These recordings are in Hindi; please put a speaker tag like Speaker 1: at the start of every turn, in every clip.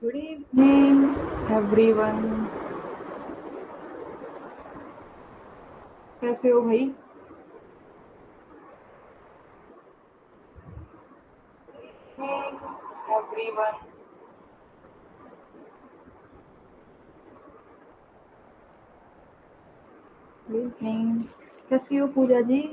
Speaker 1: Good evening everyone. कैसे हो भाई? एवरीवन। Good evening. कैसी हो पूजा जी?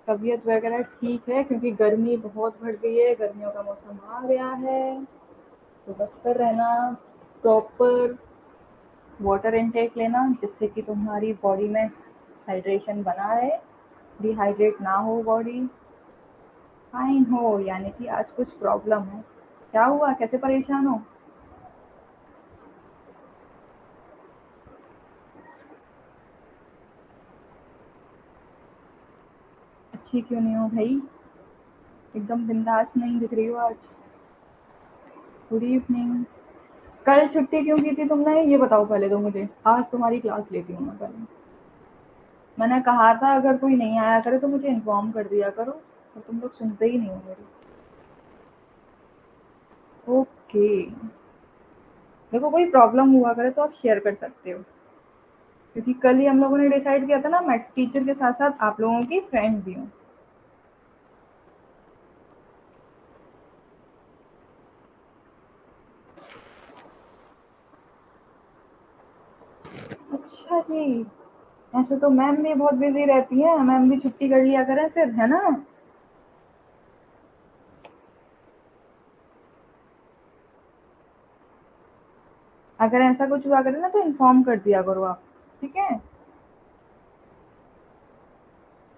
Speaker 1: तबीयत वगैरह ठीक है क्योंकि गर्मी बहुत बढ़ गई है, गर्मियों का मौसम आ गया है। तो बचकर रहना, प्रॉपर वाटर इनटेक लेना जिससे कि तुम्हारी बॉडी में हाइड्रेशन बना रहे, डिहाइड्रेट ना हो बॉडी। फाइन हो यानी कि आज कुछ प्रॉब्लम है। क्या हुआ, कैसे परेशान हो? अच्छी क्यों नहीं हो भाई? एकदम बिंदास नहीं दिख रही हो आज। Good evening. कल छुट्टी क्यों की थी तुमने, ये बताओ पहले तो मुझे। आज तुम्हारी क्लास लेती हूँ मैं पहले। मैंने कहा था अगर कोई नहीं आया करे तो मुझे इन्फॉर्म कर दिया करो, और तुम लोग सुनते ही नहीं हो मेरी। ओके। देखो कोई प्रॉब्लम हुआ करे तो आप शेयर कर सकते हो, क्योंकि कल ही हम लोगों ने डिसाइड किया था ना, मैं टीचर के साथ साथ आप लोगों की फ्रेंड भी हूँ। अच्छा जी। ऐसे तो मैम भी बहुत बिजी रहती हैं, मैम भी छुट्टी कर लिया करें फिर, है ना? अगर ऐसा कुछ हुआ करे ना तो इन्फॉर्म कर दिया करो आप। ठीक है?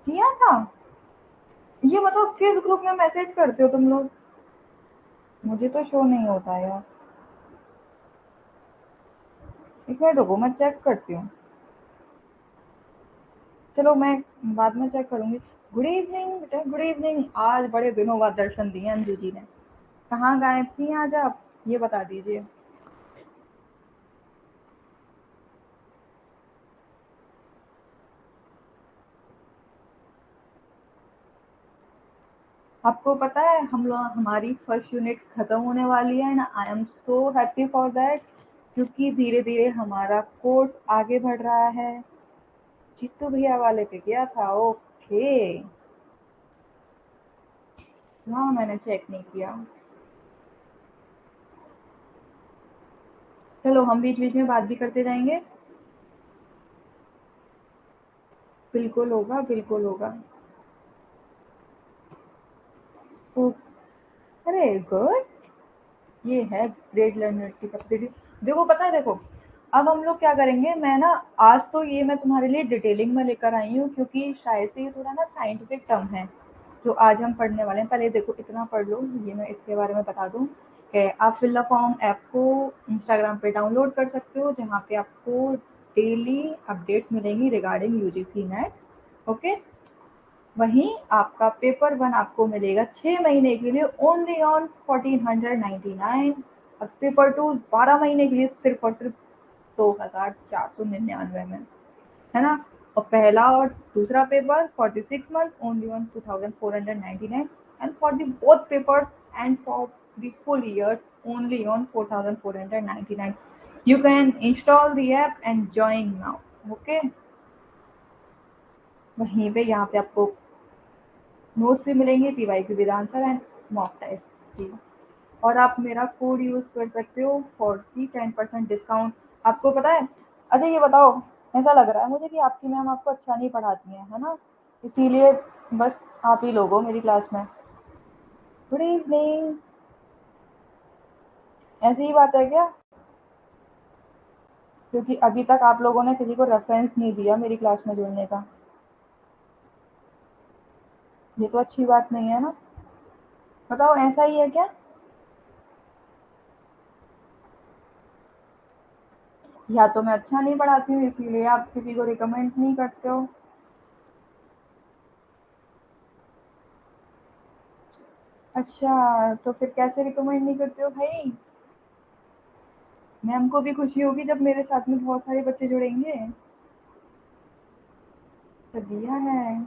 Speaker 1: किया था? ये बताओ किस ग्रुप में मैसेज करते हो तुम लोग? मुझे तो शो नहीं होता है यार। एक मिनट रुको, मैं चेक करती हूँ। चलो मैं बाद में चेक करूंगी। गुड इवनिंग बेटा, गुड इवनिंग। आज बड़े दिनों बाद दर्शन दिए अंजू जी ने। कहाँ गायब थी आज आप, ये बता दीजिए। आपको पता है हम लोग, हमारी फर्स्ट यूनिट खत्म होने वाली है ना। I am so happy for that, क्योंकि धीरे धीरे हमारा कोर्स आगे बढ़ रहा है। जीतू भैया वाले पे गया था। ओके। हाँ मैंने चेक नहीं किया। चलो हम बीच बीच में बात भी करते जाएंगे। बिल्कुल होगा, बिल्कुल होगा। ओ, अरे गुड। ये है ग्रेट लर्नर्स की कैपेसिटी। देखो पता है, देखो अब हम लोग क्या करेंगे। मैं ना आज तो ये मैं तुम्हारे लिए डिटेलिंग में लेकर आई हूँ, क्योंकि शायद से ये थोड़ा ना साइंटिफिक टर्म है जो आज हम पढ़ने वाले हैं। पहले देखो इतना पढ़ लो, ये मैं इसके बारे में बता दूं कि आप फिल द फॉर्म ऐप को इंस्टाग्राम पे डाउनलोड कर सकते हो, जहाँ पे आपको डेली अपडेट्स मिलेंगी रिगार्डिंग यूजीसी नेट। ओके। वहीं आपका पेपर वन आपको मिलेगा 6 महीने के लिए ओनली ऑन 1499। और पेपर टू 12 महीने के लिए सिर्फ और सिर्फ 2499 में, है ना? और पहला और दूसरा paper 46 month only on 2499, and for the both papers and for the full year only on 4499। You can install the app and join now. Okay. वहीं पे यहाँ पे आपको नोट्स भी मिलेंगे, PYQ with answer and mock test भी। और आप मेरा कोड यूज कर सकते हो फॉर दी 10% डिस्काउंट। आपको पता है? अच्छा ये बताओ, ऐसा लग रहा है मुझे कि आपकी मैम आपको अच्छा नहीं पढ़ाती है ना? इसीलिए बस आप ही लोग हो मेरी क्लास में। Good evening. ऐसी ही बात है क्या? क्योंकि अभी तक आप लोगों ने किसी को रेफरेंस नहीं दिया मेरी क्लास में जुड़ने का। ये तो अच्छी बात नहीं है ना। बताओ ऐसा ही है क्या? या तो मैं अच्छा नहीं पढ़ाती हूँ इसीलिए आप किसी को रिकमेंड नहीं करते हो। अच्छा तो फिर कैसे रिकमेंड नहीं करते हो भाई? मैम को भी खुशी होगी जब मेरे साथ में बहुत सारे बच्चे जुड़ेंगे। तो दिया है।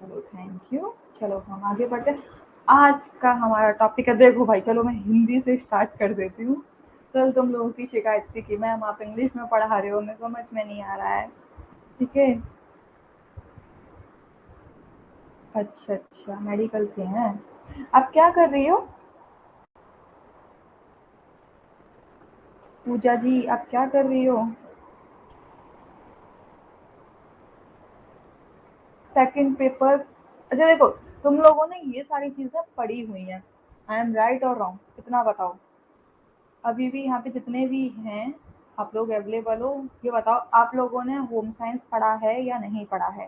Speaker 1: चलो थैंक यू। चलो हम आगे बढ़ते हैं। आज का हमारा टॉपिक है, देखो भाई चलो मैं हिंदी से स्टार्ट कर देती हूँ। कल तुम लोगों की शिकायत थी कि मैम आप इंग्लिश में पढ़ा रहे हो, हमें समझ में नहीं आ रहा है। ठीक है। अच्छा अच्छा, मेडिकल से हैं। आप क्या कर रही हो? पूजा जी आप क्या कर रही हो? Second paper. अच्छा देखो, तुम लोगों ने ये सारी चीजें पढ़ी हुई हैं। आई एम राइट और रॉन्ग इतना बताओ। अभी भी यहाँ पे जितने भी हैं, आप लोग अवेलेबल हो, ये बताओ आप लोगों ने होम साइंस पढ़ा है या नहीं पढ़ा है?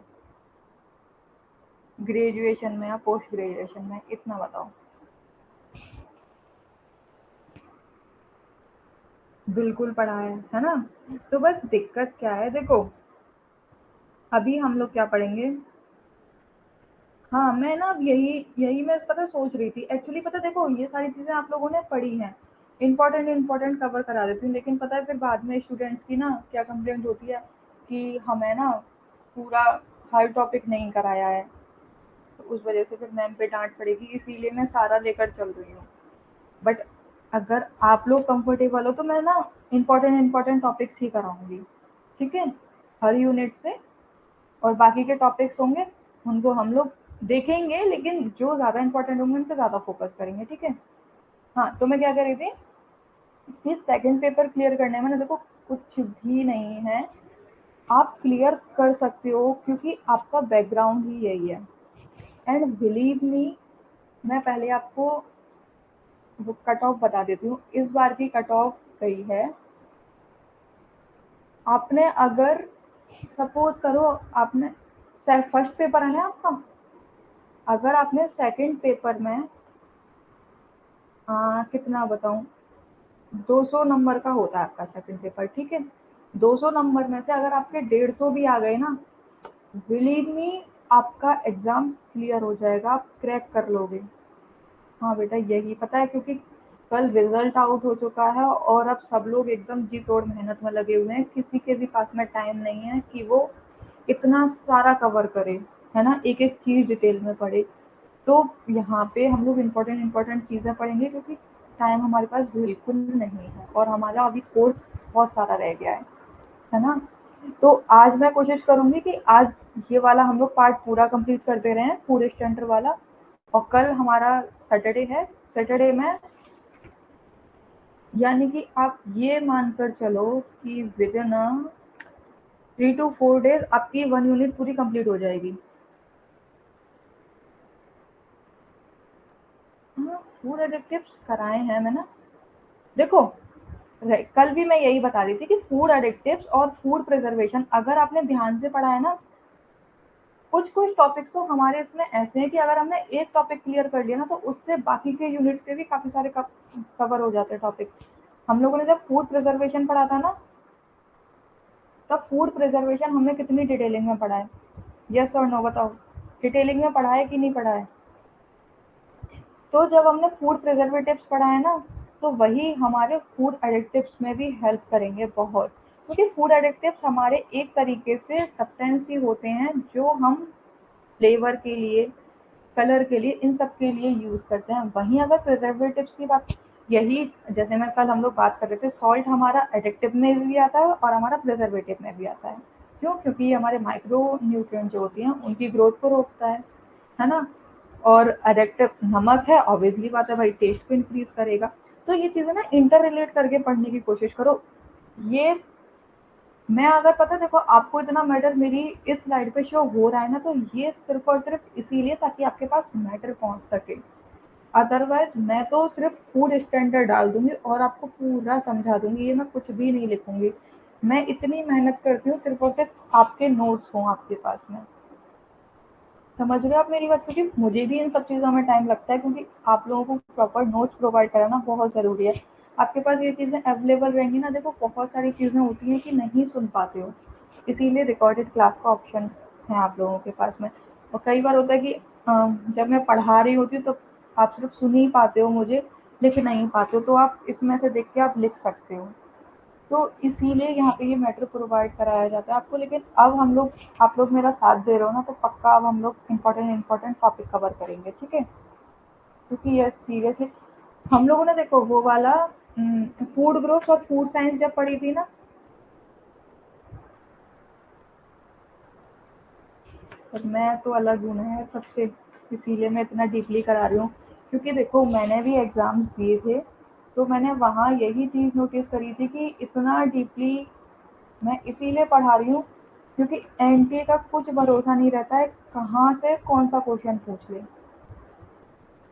Speaker 1: ग्रेजुएशन में या पोस्ट ग्रेजुएशन में, इतना बताओ। बिल्कुल पढ़ा है ना? तो बस दिक्कत क्या है देखो, अभी हम लोग क्या पढ़ेंगे। हाँ मैं ना अब यही यही मैं पता सोच रही थी एक्चुअली। पता देखो ये सारी चीजें आप लोगों ने पढ़ी हैं, इंपॉर्टेंट इंपॉर्टेंट कवर करा देती हूँ, लेकिन पता है फिर बाद में स्टूडेंट्स की ना क्या कंप्लेंट होती है कि हमें ना पूरा हर टॉपिक नहीं कराया है। तो उस वजह से फिर मैम पे डांट पड़ेगी, इसीलिए मैं सारा लेकर चल रही हूँ। बट अगर आप लोग कंफर्टेबल हो तो मैं ना इंपॉर्टेंट इंपॉर्टेंट टॉपिक्स ही कराऊंगी। ठीक है, हर यूनिट से। और बाकी के टॉपिक्स होंगे उनको हम लोग देखेंगे, लेकिन जो ज़्यादा इंपॉर्टेंट होंगे उन पे ज़्यादा फोकस करेंगे। ठीक है। हाँ तो मैं क्या कर रही थी कि सेकंड पेपर क्लियर करने में ना देखो कुछ भी नहीं है, आप क्लियर कर सकते हो क्योंकि आपका बैकग्राउंड ही यही है। एंड बिलीव मी, मैं पहले आपको वो कट ऑफ बता देती हूँ। इस बार की कट ऑफ गई है, आपने अगर सपोज करो आपने फर्स्ट पेपर है ना आपका, अगर आपने सेकंड पेपर में कितना बताऊं, 200 नंबर का होता है आपका सेकंड पेपर। ठीक है, 200 नंबर में से अगर आपके 150 भी आ गए ना, बिलीव मी, आपका एग्जाम क्लियर हो जाएगा, आप क्रैक कर लोगे। हाँ बेटा यही पता है, क्योंकि कल रिजल्ट आउट हो चुका है और अब सब लोग एकदम जी तोड़ मेहनत में लगे हुए हैं, किसी के भी पास में टाइम नहीं है कि वो इतना सारा कवर करे, है ना, एक एक चीज डिटेल में पढ़े। तो यहाँ पे हम लोग इम्पोर्टेंट इम्पोर्टेंट चीज़ें पढ़ेंगे क्योंकि टाइम हमारे पास बिल्कुल नहीं है और हमारा अभी कोर्स बहुत सारा रह गया है ना। तो आज मैं कोशिश करूंगी कि आज ये वाला हम लोग पार्ट पूरा कंप्लीट कर दे रहे हैं, पूरे स्टैंडर्ड वाला। और कल हमारा सैटरडे है, सैटरडे में यानी कि आप ये मानकर चलो कि विद इन 3 to 4 डेज आपकी 1 यूनिट पूरी कंप्लीट हो जाएगी। हाँ फूड एडिक्टिव्स कराए हैं मैंने। देखो कल भी मैं यही बता रही थी कि फूड एडिक्टिव्स और फूड प्रिजर्वेशन अगर आपने ध्यान से पढ़ा है ना, कुछ कुछ टॉपिक्स तो हमारे इसमें ऐसे हैं कि अगर हमने एक टॉपिक क्लियर कर लिया ना तो उससे बाकी के यूनिट्स के भी काफी सारे कवर हो जाते हैं टॉपिक। हम लोगों ने जब फूड प्रिजर्वेशन पढ़ा था ना, तब फूड प्रिजर्वेशन हमने कितनी डिटेलिंग में पढ़ा है? यस और नो बताओ, डिटेलिंग में पढ़ा है कि नहीं पढ़ा है? तो जब हमने फूड प्रिजर्वेटिव्स पढ़ा है ना, तो वही हमारे फूड एडिक्टिव्स में भी हेल्प करेंगे बहुत। क्योंकि फूड एडिक्टिव्स हमारे एक तरीके से सब्सटेंस ही होते हैं जो हम फ्लेवर के लिए, कलर के लिए, इन सब के लिए यूज करते हैं। वहीं अगर प्रिजर्वेटिव्स की बात, यही जैसे मैं कल हम लोग बात कर रहे थे, सॉल्ट हमारा एडिक्टिव में भी आता है और हमारा प्रिजर्वेटिव में भी आता है। क्यों? क्योंकि ये हमारे माइक्रो न्यूट्रिएंट जो होती हैं उनकी ग्रोथ को रोकता है ना। और एडिक्टिव नमक है, ऑब्वियसली बात है भाई, टेस्ट को इंक्रीज करेगा। तो ये चीजें ना इंटर रिलेट करके पढ़ने की कोशिश करो। ये मैं अगर पता देखो आपको इतना मैटर मेरी इस स्लाइड पे शो हो रहा है ना, तो ये सिर्फ और सिर्फ इसीलिए ताकि आपके पास मैटर पहुंच सके। अदरवाइज मैं तो सिर्फ फूड स्टैंडर्ड डाल दूंगी और आपको पूरा समझा दूंगी, ये मैं कुछ भी नहीं लिखूंगी। मैं इतनी मेहनत करती हूँ सिर्फ और सिर्फ आपके नोट्स हों आपके पास में। समझ रहे हो आप मेरी बात? क्योंकि मुझे भी इन सब चीज़ों में टाइम लगता है, क्योंकि आप लोगों को प्रॉपर नोट्स प्रोवाइड कराना बहुत ज़रूरी है। आपके पास ये चीज़ें अवेलेबल रहेंगी ना, देखो बहुत सारी चीज़ें होती हैं कि नहीं सुन पाते हो, इसीलिए रिकॉर्डेड क्लास का ऑप्शन है आप लोगों के पास में। और कई बार होता है कि जब मैं पढ़ा रही होती हूँ तो आप सिर्फ सुन ही पाते हो, मुझे लिख नहीं पाते हो, तो आप इसमें से देख के आप लिख सकते हो। तो इसीलिए यहाँ पे ये मैटर प्रोवाइड कराया जाता है आपको। लेकिन अब हम लोग, आप लोग मेरा साथ दे रहे हो ना, तो पक्का अब हम लोग इम्पोर्टेंट टॉपिक कवर करेंगे, ठीक है? क्योंकि यस सीरियसली, हम लोगों ने देखो वो वाला फूड ग्रुप्स और फूड साइंस जब पढ़ी थी ना, पर मैं तो अलग हूँ ना यार सबसे, इसीलिए मैं इतना डीपली करा रही हूँ। क्योंकि देखो मैंने भी एग्जाम्स दिए थे, तो मैंने वहाँ यही चीज़ नोटिस करी थी कि इतना डीपली मैं इसीलिए पढ़ा रही हूँ, क्योंकि एनटीए का कुछ भरोसा नहीं रहता है कहाँ से कौन सा क्वेश्चन पूछ ले।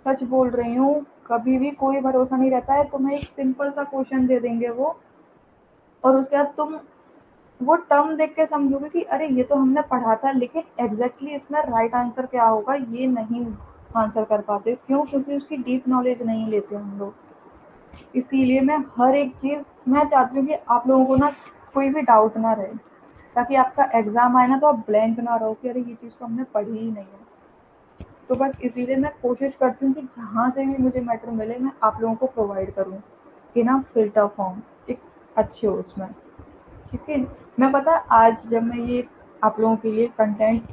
Speaker 1: सच बोल रही हूँ, कभी भी कोई भरोसा नहीं रहता है। तुम्हें एक सिंपल सा क्वेश्चन दे देंगे वो, और उसके बाद तुम वो टर्म देख के समझोगे कि अरे ये तो हमने पढ़ा था, लेकिन एग्जैक्टली इसमें राइट आंसर क्या होगा ये नहीं आंसर कर पाते। क्यों? क्योंकि उसकी डीप नॉलेज नहीं लेते हम लोग। इसीलिए मैं हर एक चीज़, मैं चाहती हूँ कि आप लोगों को ना कोई भी डाउट ना रहे, ताकि आपका एग्जाम आए ना तो आप ब्लैंक ना रहो कि अरे ये चीज़ तो हमने पढ़ी ही नहीं है। तो बस इसीलिए मैं कोशिश करती हूँ कि जहाँ से भी मुझे मैटर मिले मैं आप लोगों को प्रोवाइड करूँ, कि ना फिल्टर फॉर्म एक अच्छे हो उसमें, ठीक है? मैं पता आज जब मैं ये आप लोगों के लिए कंटेंट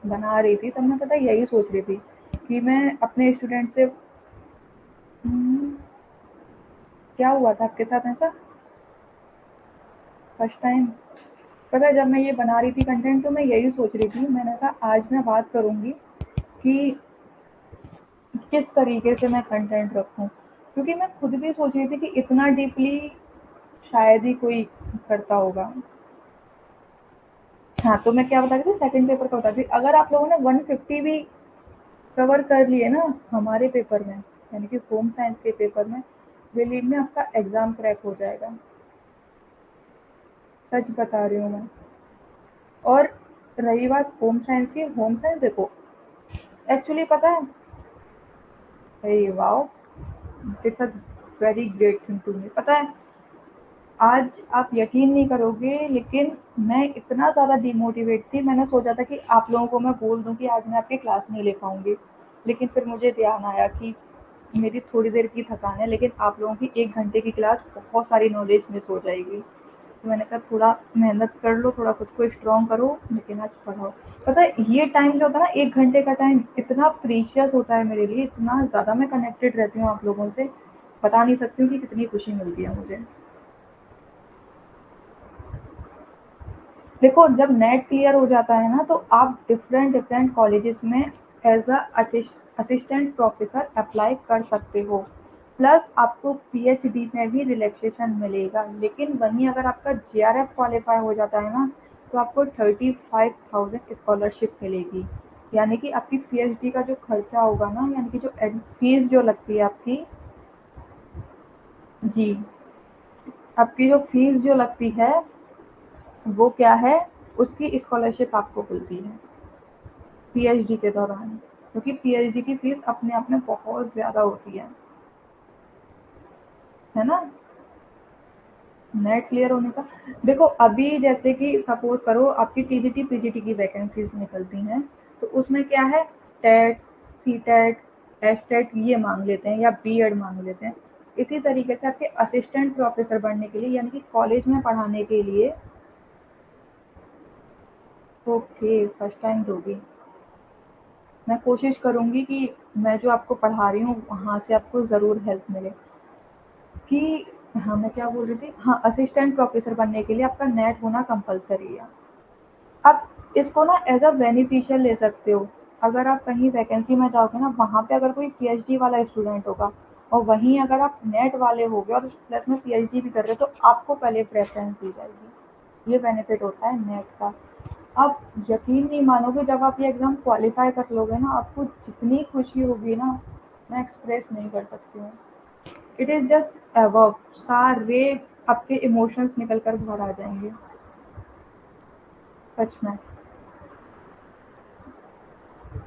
Speaker 1: बना रही थी, तब मैं पता यही सोच रही थी कि मैं अपने स्टूडेंट से क्या हुआ था आपके साथ ऐसा फर्स्ट टाइम? पता है जब मैं ये बना रही थी कंटेंट, तो मैं यही सोच रही थी, मैंने कहा आज मैं बात करूंगी कि किस तरीके से मैं कंटेंट रखूं, क्योंकि मैं खुद भी सोच रही थी कि इतना डीपली शायद ही कोई करता होगा। हाँ, तो मैं क्या बता रही थी, सेकंड पेपर का बता रही थी। अगर आप लोगों ने 150 भी कवर कर लिए ना हमारे पेपर में, यानी कि होम साइंस के पेपर में, बिलीव में आपका एग्जाम क्रैक हो जाएगा। सच बता रही हूँ मैं। और रही बात होम साइंस की, होम साइंस देखो एक्चुअली पता है, अरे wow, it's a very great thing to me. पता है आज आप यकीन नहीं करोगे, लेकिन मैं इतना ज़्यादा डिमोटिवेट थी, मैंने सोचा था कि आप लोगों को मैं बोल दूं कि आज मैं आपकी क्लास नहीं ले पाऊंगी। लेकिन फिर मुझे ध्यान आया कि मेरी थोड़ी देर की थकान है, लेकिन आप लोगों की 1 घंटे की क्लास बहुत सारी नॉलेज मिस हो जाएगी। तो मैंने कहा थोड़ा मेहनत कर लो, थोड़ा खुद को स्ट्रॉन्ग करो, लेकिन आज पढ़ाओ। पता है ये टाइम जो होता है ना, 1 घंटे का टाइम इतना प्रीशियस होता है मेरे लिए, इतना ज़्यादा मैं कनेक्टेड रहती हूँ आप लोगों से, बता नहीं सकती हूँ कि कितनी खुशी मिलती है मुझे। देखो जब नेट क्लियर हो जाता है ना, तो आप डिफरेंट डिफरेंट कॉलेजेस में as a assistant professor apply कर सकते हो। प्लस आपको पीएचडी में भी रिलैक्सेशन मिलेगा। लेकिन वहीं अगर आपका जेआरएफ क्वालिफाई हो जाता है ना, तो आपको 35,000 स्कॉलरशिप मिलेगी। यानी कि आपकी पीएचडी का जो खर्चा होगा ना, यानी कि जो फीस जो लगती है आपकी, जी, आपकी जो फीस जो लगती है वो क्या है, उसकी स्कॉलरशिप आपको मिलती है पीएचडी के दौरान। क्योंकि पीएचडी की फीस अपने आप में बहुत ज़्यादा होती है ना? नेट क्लियर होने का, देखो अभी जैसे कि सपोज करो आपकी टीजीटी पीजीटी की वैकेंसीज निकलती हैं, तो उसमें क्या है, TET, C TET, S TET ये मांग लेते हैं, या बीएड मांग लेते हैं। इसी तरीके से आपके असिस्टेंट प्रोफेसर बनने के लिए, यानी कि कॉलेज में पढ़ाने के लिए, ओके फर्स्ट टाइम दोगी, मैं कोशिश करूंगी कि मैं जो आपको पढ़ा रही हूँ वहाँ से आपको ज़रूर हेल्प मिले। कि हाँ, मैं क्या बोल रही थी, हाँ, असिस्टेंट प्रोफेसर बनने के लिए आपका नेट होना कंपलसरी है। आप इसको ना एज अ बेनिफिशियल ले सकते हो। अगर आप कहीं वैकेंसी में जाओगे ना, वहाँ पे अगर कोई पीएचडी वाला स्टूडेंट होगा, और वहीं अगर आप नेट वाले होगे और प्लस में पीएचडी भी कर रहे हो, तो आपको पहले प्रेफरेंस दी जाएगी। ये बेनिफिट होता है नेट का। आप यकीन नहीं मानोगे, जब आप ये एग्ज़ाम क्वालिफाई कर लोगे ना, आपको जितनी खुशी होगी ना, मैं एक्सप्रेस नहीं कर सकती हूँ। इट इज़ जस्ट अबव, सारे आपके इमोशंस निकल कर बाहर आ जाएंगे, सच में।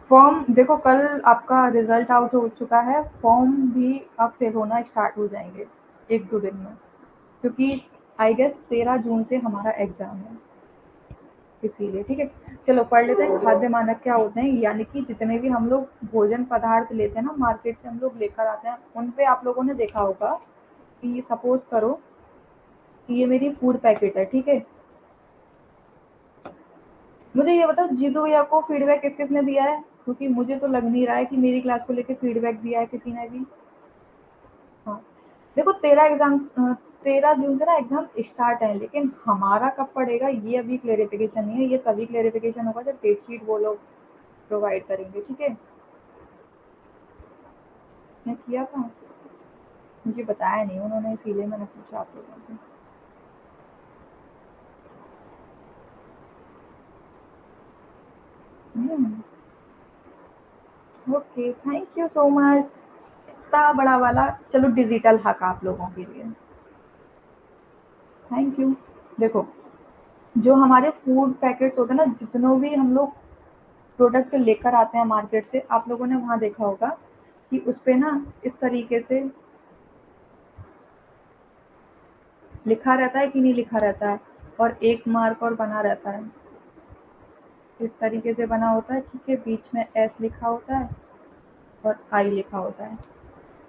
Speaker 1: फॉर्म देखो, कल आपका रिजल्ट आउट हो चुका है, फॉर्म भी अब फिल होना स्टार्ट हो जाएंगे 1-2 दिन में, क्योंकि आई गेस 13 जून से हमारा एग्ज़ाम है, इसीलिए। ठीक है, चलो पढ़ लेते हैं खाद्य मानक क्या होते हैं। यानी कि जितने भी हम लोग भोजन पदार्थ लेते हैं ना, मार्केट से हम लोग लेकर आते हैं, उन पे आप लोगों ने देखा होगा कि सपोज करो ये मेरी फूड पैकेट है, ठीक है। मुझे ये बताओ जीतू भैया को फीडबैक किस किसने दिया है, क्योंकि मुझे तो लग नहीं रहा है कि मेरी क्लास को लेकर फीडबैक दिया है किसी ने भी। हाँ, देखो तेरह जून से ना एग्जाम स्टार्ट है, लेकिन हमारा कब पड़ेगा ये अभी क्लेरिफिकेशन नहीं है। ये तभी क्लेरिफिकेशन होगा जब डेट शीट वो लोग प्रोवाइड करेंगे, ठीक है। मैं किया था, मुझे बताया नहीं उन्होंने, इसीलिए मैंने पूछा आप लोगों से। Okay, thank you so much. इतना बड़ा वाला चलो डिजिटल हक आप लोगों के लिए, थैंक यू। देखो, जो हमारे फूड पैकेट्स होते हैं ना, जितनों भी हम लोग प्रोडक्ट लेकर आते हैं मार्केट से, आप लोगों ने वहाँ देखा होगा कि उस पे ना इस तरीके से लिखा रहता है कि नहीं लिखा रहता है, और एक मार्क और बना रहता है, इस तरीके से बना होता है, ठीक है। बीच में एस लिखा होता है और आई लिखा होता है,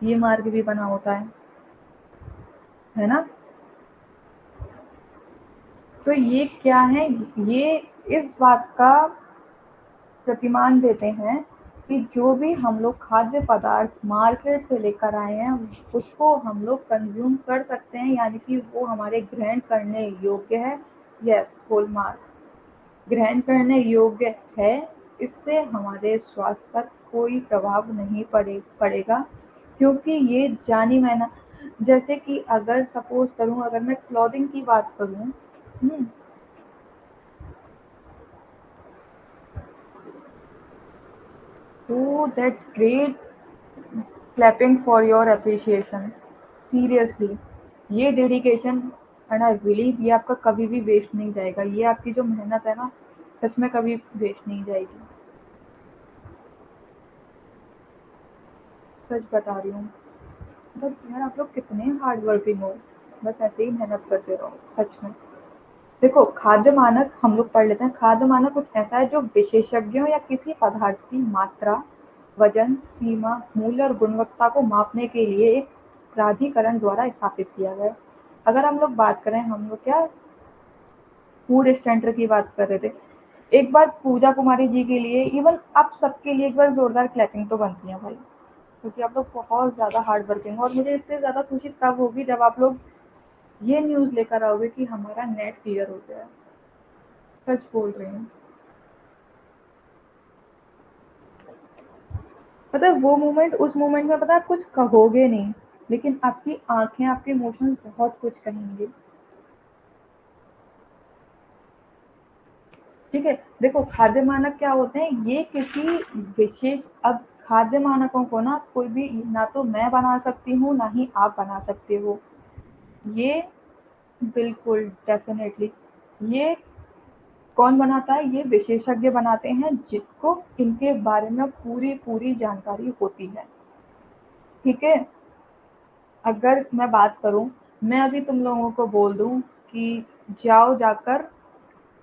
Speaker 1: ये मार्क भी बना होता है ना। तो ये क्या है, ये इस बात का प्रतिमान देते हैं कि जो भी हम लोग खाद्य पदार्थ मार्केट से लेकर आए हैं उसको हम लोग कंज्यूम कर सकते हैं, यानी कि वो हमारे ग्रहण करने योग्य है। यस, फुल मार्क, ग्रहण करने योग्य है। इससे हमारे स्वास्थ्य पर कोई प्रभाव नहीं पड़ेगा, क्योंकि ये जानी माना, जैसे कि अगर सपोज करूं, अगर मैं क्लॉथिंग की बात करूं, तो that's great, clapping for your appreciation, seriously. ये डेडिकेशन एंड आई बिलीव ये आपका कभी भी वेस्ट नहीं जाएगा, ये आपकी जो मेहनत है ना, सच में कभी वेस्ट नहीं जाएगी, सच बता रही हूँ। मतलब यार आप लोग कितने हार्ड वर्किंग हो, बस ऐसे ही मेहनत करते रहो, सच में। देखो, खाद्य मानक हम लोग पढ़ लेते हैं। खाद्य मानक कुछ ऐसा है जो विशेषज्ञों या किसी पदार्थ की मात्रा, वजन, सीमा, मूल्य और गुणवत्ता को मापने के लिए एक प्राधिकरण द्वारा स्थापित किया गया है। अगर हम लोग बात करें, हम लोग क्या फूड स्टैंडर्ड की बात कर रहे थे, एक बार पूजा कुमारी जी के लिए, इवन आप सबके लिए एक बार जोरदार क्लैपिंग तो बनती है भाई, क्योंकि आप लोग बहुत ज़्यादा हार्ड वर्किंग हो। और मुझे इससे ज़्यादा खुशी तब होगी जब आप लोग ये न्यूज़ लेकर आओगे कि हमारा नेट क्लियर हो गया है, सच बोल रही हूँ। पता है वो मोमेंट, उस मोमेंट में पता है आप कुछ कहोगे नहीं, लेकिन आपकी आंखें, आपके इमोशंस बहुत कुछ कहेंगे, ठीक है। देखो, खाद्य मानक क्या होते हैं, ये किसी विशेष, अब खाद्य मानकों को ना कोई भी, ना तो मैं बना सकती हूँ ना ही आप बना सकते हो ये, बिल्कुल डेफिनेटली। ये कौन बनाता है, ये विशेषज्ञ बनाते हैं जिनको इनके बारे में पूरी पूरी जानकारी होती है, ठीक है। अगर मैं बात करूं, मैं अभी तुम लोगों को बोल दूं कि जाओ जाकर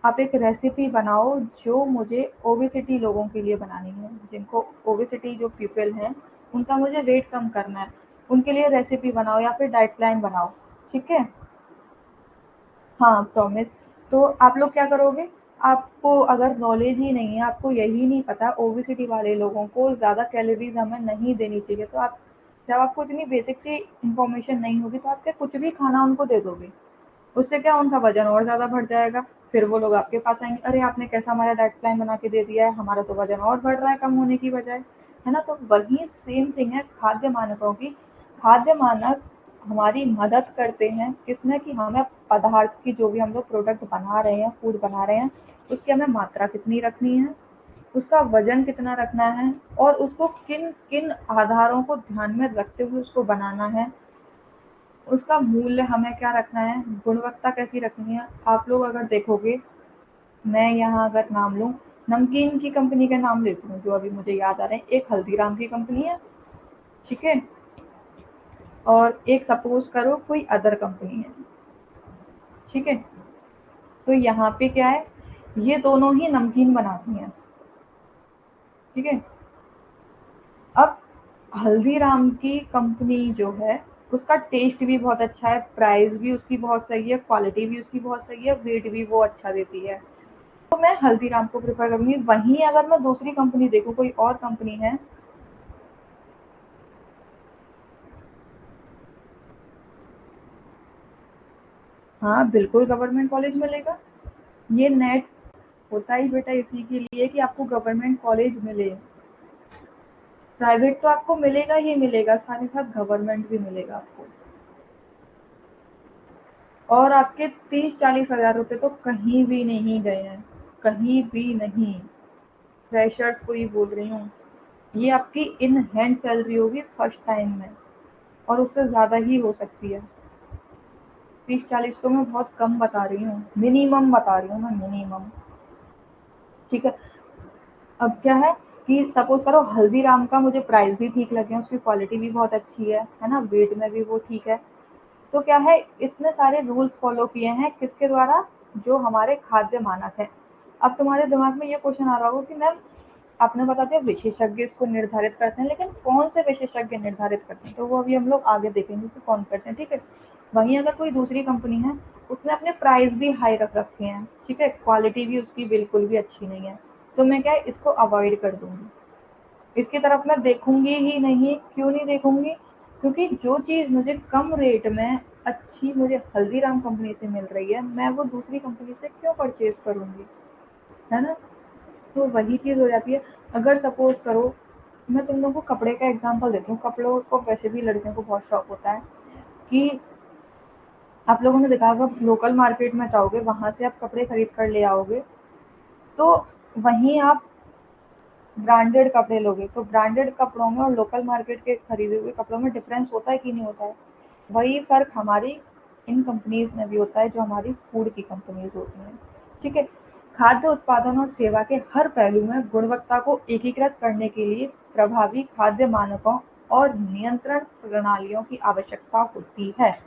Speaker 1: आप एक रेसिपी बनाओ जो मुझे ओबेसिटी लोगों के लिए बनानी है, जिनको ओबेसिटी, जो पीपल हैं उनका मुझे वेट कम करना है, उनके लिए रेसिपी बनाओ या फिर डाइट प्लान बनाओ, ठीक है। हाँ, प्रॉमिस। तो आप लोग क्या करोगे, आपको अगर नॉलेज ही नहीं है, आपको यही नहीं पता ओबेसिटी वाले लोगों को ज़्यादा कैलोरीज हमें नहीं देनी चाहिए, तो आप, जब आपको इतनी बेसिक सी इन्फॉर्मेशन नहीं होगी तो आप क्या कुछ भी खाना उनको दे दोगे, उससे क्या उनका वजन और ज़्यादा बढ़ जाएगा। फिर वो लोग आपके पास आएंगे, अरे आपने कैसा हमारा डाइट प्लान बना के दे दिया है, हमारा तो वजन और बढ़ रहा है कम होने की बजाय, है ना। तो वही सेम थिंग है खाद्य मानकों की। खाद्य मानक हमारी मदद करते हैं किसमें, कि हमें पदार्थ की, जो भी हम लोग प्रोडक्ट बना रहे हैं, फूड बना रहे हैं, उसकी हमें मात्रा कितनी रखनी है, उसका वजन कितना रखना है, और उसको किन किन आधारों को ध्यान में रखते हुए उसको बनाना है, उसका मूल्य हमें क्या रखना है, गुणवत्ता कैसी रखनी है। आप लोग अगर देखोगे, मैं यहाँ अगर नाम लूँ, नमकीन की कंपनी के नाम लेती हूँ जो अभी मुझे याद आ रहे हैं, एक हल्दीराम की कंपनी है, ठीक है, और एक सपोज करो कोई अदर कंपनी है, ठीक है। तो यहाँ पे क्या है, ये दोनों ही नमकीन बनाती हैं, ठीक है। अब हल्दीराम की कंपनी जो है उसका टेस्ट भी बहुत अच्छा है, प्राइस भी उसकी बहुत सही है, क्वालिटी भी उसकी बहुत सही है, वेट भी वो अच्छा देती है। तो मैं हल्दीराम को प्रेफर करूंगी। वहीं अगर मैं दूसरी कंपनी देखूँ, कोई और कंपनी है। हाँ बिल्कुल गवर्नमेंट कॉलेज मिलेगा। ये नेट होता ही बेटा इसी के लिए कि आपको गवर्नमेंट कॉलेज मिले। प्राइवेट तो आपको मिलेगा ही मिलेगा, साथ ही साथ गवर्नमेंट भी मिलेगा आपको। और आपके 30-40 हज़ार रुपए तो कहीं भी नहीं गए हैं, कहीं भी नहीं। फ्रेशर्स को ही बोल रही हूँ। ये आपकी इन हैंड सैलरी होगी फर्स्ट टाइम में, और उससे ज़्यादा ही हो सकती है। 30-40 तो मैं बहुत कम बता रही हूँ, मिनिमम बता रही हूँ मैं, मिनिमम। ठीक है। अब क्या है कि सपोज करो हल्दीराम का मुझे प्राइस भी ठीक लगे, उसकी क्वालिटी भी बहुत अच्छी है ना, वेट में भी वो ठीक है। तो क्या है, इसने सारे रूल्स फॉलो किए हैं किसके द्वारा, जो हमारे खाद्य मानक है। अब तुम्हारे दिमाग में ये क्वेश्चन आ रहा होगा कि मैम आपने बता दिया विशेषज्ञ इसको निर्धारित करते हैं, लेकिन कौन से विशेषज्ञ निर्धारित करते हैं, तो वो अभी हम लोग आगे देखेंगे कि कौन करते हैं। ठीक है। वहीं अगर कोई दूसरी कंपनी है, उसने अपने प्राइस भी हाई रख रखे हैं, ठीक है, क्वालिटी भी उसकी बिल्कुल भी अच्छी नहीं है, तो मैं क्या है इसको अवॉइड कर दूंगी, इसकी तरफ मैं देखूंगी ही नहीं। क्यों नहीं देखूंगी? क्योंकि जो चीज़ मुझे कम रेट में अच्छी मुझे हल्दीराम कंपनी से मिल रही है, मैं वो दूसरी कंपनी से क्यों परचेज करूंगी, है ना। तो वही चीज़ हो जाती है। अगर सपोज करो, मैं तुम लोगों को कपड़े का एग्जांपल देती हूँ। कपड़ों को वैसे भी लड़कियों को बहुत शौक होता है कि आप लोगों ने देखा होगा, लोकल मार्केट में जाओगे, वहां से आप कपड़े खरीद कर ले आओगे, तो वहीं आप ब्रांडेड कपड़े लोगे, तो ब्रांडेड कपड़ों में और लोकल मार्केट के खरीदे हुए कपड़ों में डिफरेंस होता है कि नहीं होता है। वही फर्क हमारी इन कंपनीज में भी होता है, जो हमारी फूड की कंपनीज होती हैं। ठीक है। खाद्य उत्पादन और सेवा के हर पहलू में गुणवत्ता को एकीकृत करने के लिए प्रभावी खाद्य मानकों और नियंत्रण प्रणालियों की आवश्यकता होती है।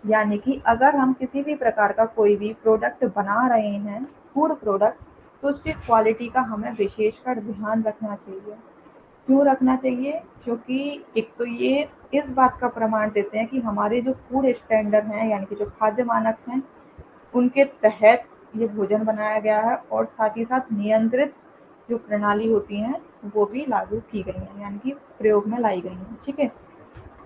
Speaker 1: यानी कि अगर हम किसी भी प्रकार का कोई भी प्रोडक्ट बना रहे हैं, फूड प्रोडक्ट, तो उसकी क्वालिटी का हमें विशेषकर ध्यान रखना चाहिए। क्यों रखना चाहिए? क्योंकि एक तो ये इस बात का प्रमाण देते हैं कि हमारे जो फूड स्टैंडर्ड हैं, यानी कि जो खाद्य मानक हैं, उनके तहत ये भोजन बनाया गया है, और साथ ही साथ नियंत्रित जो प्रणाली होती हैं वो भी लागू की गई हैं, यानी कि प्रयोग में लाई गई हैं। ठीक है।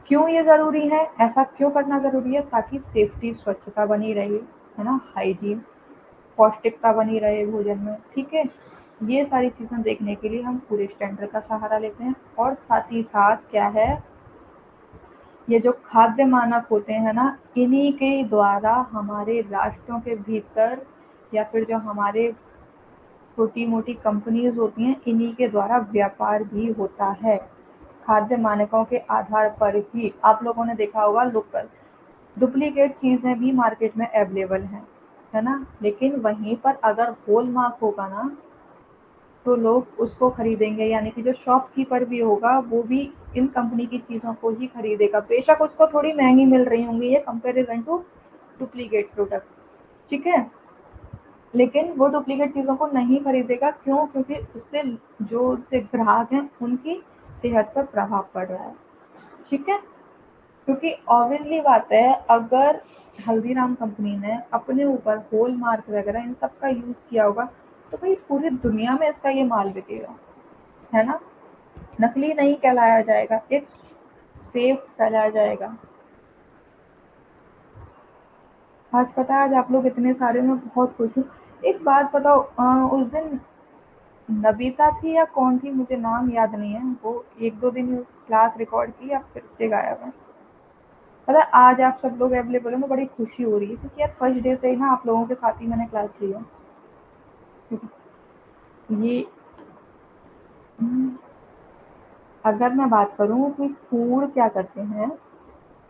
Speaker 1: क्यों ये ज़रूरी है, ऐसा क्यों करना ज़रूरी है? ताकि सेफ्टी, स्वच्छता बनी रहे, है ना, हाइजीन, पौष्टिकता बनी रहे भोजन में। ठीक है। ये सारी चीज़ें देखने के लिए हम फूड स्टैंडर्ड का सहारा लेते हैं, और साथ ही साथ क्या है, ये जो खाद्य मानक होते हैं ना, इन्हीं के द्वारा हमारे राष्ट्रों के भीतर, या फिर जो हमारे छोटी मोटी कंपनीज होती हैं, इन्हीं के द्वारा व्यापार भी होता है। खाद्य मानकों के आधार पर ही आप लोगों ने देखा होगा, लोकल डुप्लीकेट चीज़ें भी मार्केट में अवेलेबल हैं, है ना, लेकिन वहीं पर अगर होल मार्क होगा ना, तो लोग उसको खरीदेंगे। यानी कि जो शॉपकीपर भी होगा, वो भी इन कंपनी की चीज़ों को ही खरीदेगा, बेशक उसको थोड़ी महंगी मिल रही होंगी ये कंपैरिजन टू डुप्लीकेट प्रोडक्ट। ठीक है। लेकिन वो डुप्लीकेट चीज़ों को नहीं खरीदेगा। क्यों? क्योंकि उससे जो उससे ग्राहक हैं, उनकी सेहत पर प्रभाव पड़ रहा है। ठीक है। क्योंकि ऑब्वियसली बात है, अगर हल्दीराम कंपनी ने अपने ऊपर होल मार्क वगैरह इन सब का यूज किया होगा, तो भाई पूरी दुनिया में इसका ये माल बिकेगा, है ना। नकली नहीं कहलाया जाएगा, एक सेफ कहलाया जाएगा। आज पता है, आज आप लोग इतने सारे, मैं बहुत खुश हूँ। एक बात बताओ, उस दिन नबीता थी या कौन थी, मुझे नाम याद नहीं है, वो 1-2 दिन क्लास रिकॉर्ड की, अब फिर से गायब है। पता है, आज आप सब लोग अवेलेबल हो, मैं बड़ी खुशी हो रही है, क्योंकि यार फर्स्ट डे से ही ना आप लोगों के साथ ही मैंने क्लास ली है। ये अगर मैं बात करूँ कि फूड क्या करते हैं,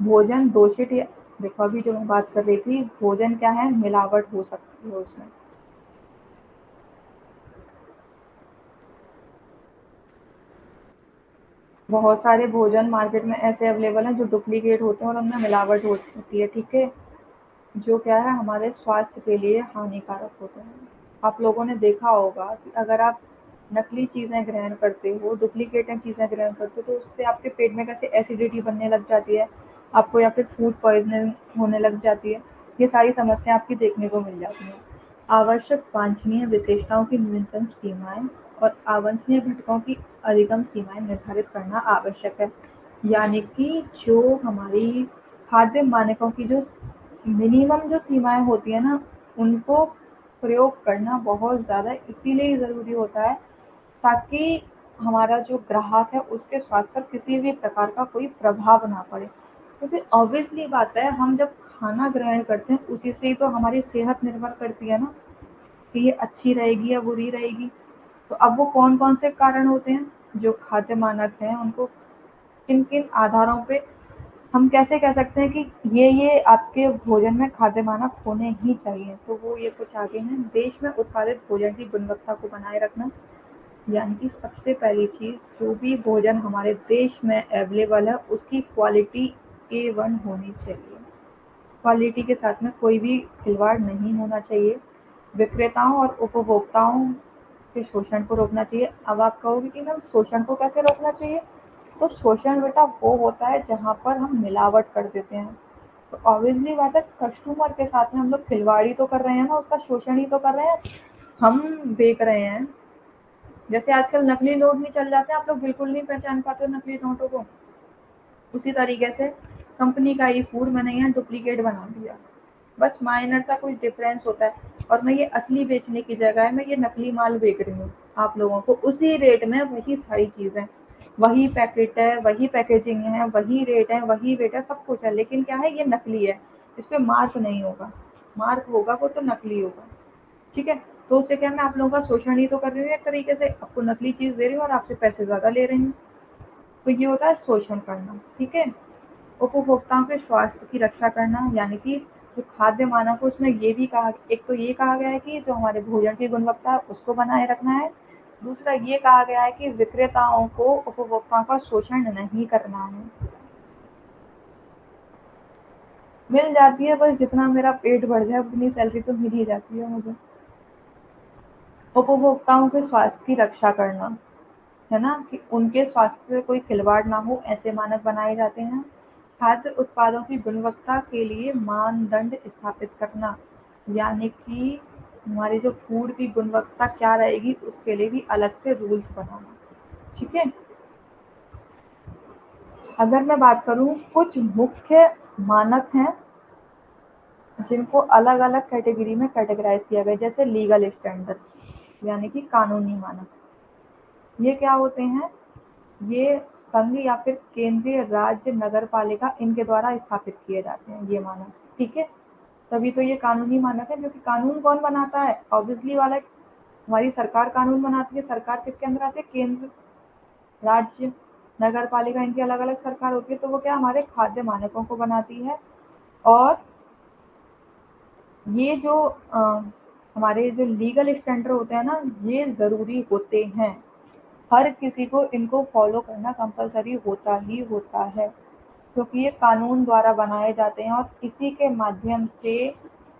Speaker 1: भोजन दूषित या, देखो अभी जो मैं बात कर रही थी, भोजन क्या है, मिलावट हो सकती है उसमें। बहुत सारे भोजन मार्केट में ऐसे अवेलेबल हैं जो डुप्लीकेट होते हैं और उनमें मिलावट होती है। ठीक है। जो क्या है, हमारे स्वास्थ्य के लिए हानिकारक होते हैं। आप लोगों ने देखा होगा कि अगर आप नकली चीज़ें ग्रहण करते हो, डुप्लीकेट चीज़ें ग्रहण करते हो, तो उससे आपके पेट में कैसे एसिडिटी बनने लग जाती है। आपको या फिर फूड पॉइजनिंग होने लग जाती है। ये सारी समस्या आपकी देखने को मिल जाती हैं। आवश्यक वांछनीय विशेषताओं की न्यूनतम सीमाएं और अवांछनीय घटकों की अधिकतम सीमाएं निर्धारित करना आवश्यक है। यानी कि जो हमारी खाद्य मानकों की जो मिनिमम जो सीमाएं होती है ना, उनको प्रयोग करना बहुत ज़्यादा इसीलिए ज़रूरी होता है, ताकि हमारा जो ग्राहक है उसके स्वास्थ्य पर किसी भी प्रकार का कोई प्रभाव ना पड़े। क्योंकि ऑब्वियसली बात है, हम जब खाना ग्रहण करते हैं उसी से ही तो हमारी सेहत निर्भर करती है ना, कि ये अच्छी रहेगी या बुरी रहेगी। तो अब वो कौन-कौन से कारण होते हैं, जो खाद्य मानक हैं उनको किन-किन आधारों पे हम कैसे कह सकते हैं कि ये आपके भोजन में खाद्य मानक होने ही चाहिए। तो वो ये कुछ आगे हैं। देश में उत्पादित भोजन की गुणवत्ता को बनाए रखना, यानी कि सबसे पहली चीज़, जो भी भोजन हमारे देश में अवेलेबल है उसकी क्वालिटी A1 होनी चाहिए। क्वालिटी के साथ में कोई भी खिलवाड़ नहीं होना चाहिए। विक्रेताओं और उपभोक्ताओं के शोषण को रोकना चाहिए। अब आप कहोगे कि मैम शोषण को कैसे रोकना चाहिए? तो शोषण बेटा वो होता है जहाँ पर हम मिलावट कर देते हैं। तो ऑब्वियसली बात है, कस्टमर के साथ में हम लोग खिलवाड़ ही तो कर रहे हैं ना, उसका शोषण ही तो कर रहे हैं। हम बेच रहे हैं, जैसे आजकल नकली नोट नहीं चल जाते, आप लोग बिल्कुल नहीं पहचान पाते नकली नोटों को। उसी तरीके से कंपनी का ही फूड मैंने यहाँ डुप्लीकेट बना दिया, बस माइनर सा कुछ डिफरेंस होता है, और मैं ये असली बेचने की जगह मैं ये नकली माल बेच रही हूँ आप लोगों को उसी रेट में। वही सारी चीज़ें, वही पैकेट है, वही पैकेजिंग है, वही रेट है, वही वेट है, सब कुछ है, लेकिन क्या है, ये नकली है। इस पे मार्क नहीं होगा, मार्क होगा वो तो नकली होगा। ठीक है, तो उससे क्या, मैं आप लोगों का शोषण ही तो कर रही हूँ एक तरीके से, आपको नकली चीज़ दे रही हूँ और आपसे पैसे ज़्यादा ले रही हूँ। तो ये होता है शोषण करना। ठीक है, उपभोक्ताओं के स्वास्थ्य की रक्षा करना, यानी कि जो खाद्य मानक है उसमें ये भी कहा, एक तो ये कहा गया है कि जो हमारे भोजन की गुणवत्ता है उसको बनाए रखना है। दूसरा ये कहा गया है कि विक्रेताओं को उपभोक्ताओं का शोषण नहीं करना है। मिल जाती है, बस जितना मेरा पेट भर जाए उतनी सैलरी तो मिल ही जाती है मुझे। उपभोक्ताओं के स्वास्थ्य की रक्षा करना, है ना, कि उनके स्वास्थ्य से कोई खिलवाड़ ना हो, ऐसे मानक बनाए जाते हैं। खाद्य उत्पादों की गुणवत्ता के लिए मानदंड स्थापित करना, यानी कि हमारी जो फूड की गुणवत्ता क्या रहेगी उसके लिए भी अलग से रूल्स बनाना। ठीक है, अगर मैं बात करूं, कुछ मुख्य मानक हैं जिनको अलग अलग कैटेगरी में कैटेगराइज किया गया, जैसे लीगल स्टैंडर्ड, यानी कि कानूनी मानक। ये क्या होते हैं? ये संघ या फिर केंद्रीय, राज्य, नगर पालिका, इनके द्वारा स्थापित किए जाते हैं ये मानक। ठीक है, तभी तो ये कानूनी मानक है, क्योंकि कानून कौन बनाता है? ऑब्वियसली वाला हमारी सरकार कानून बनाती है। सरकार किसके अंदर आती है? केंद्र, राज्य, नगर पालिका, इनकी अलग अलग सरकार होती है। तो वो क्या, हमारे खाद्य मानकों को बनाती है। और ये जो हमारे जो लीगल स्टैंडर्ड होते हैं ना, ये ज़रूरी होते हैं। हर किसी को इनको फॉलो करना कंपलसरी होता ही होता है, क्योंकि ये कानून द्वारा बनाए जाते हैं और इसी के माध्यम से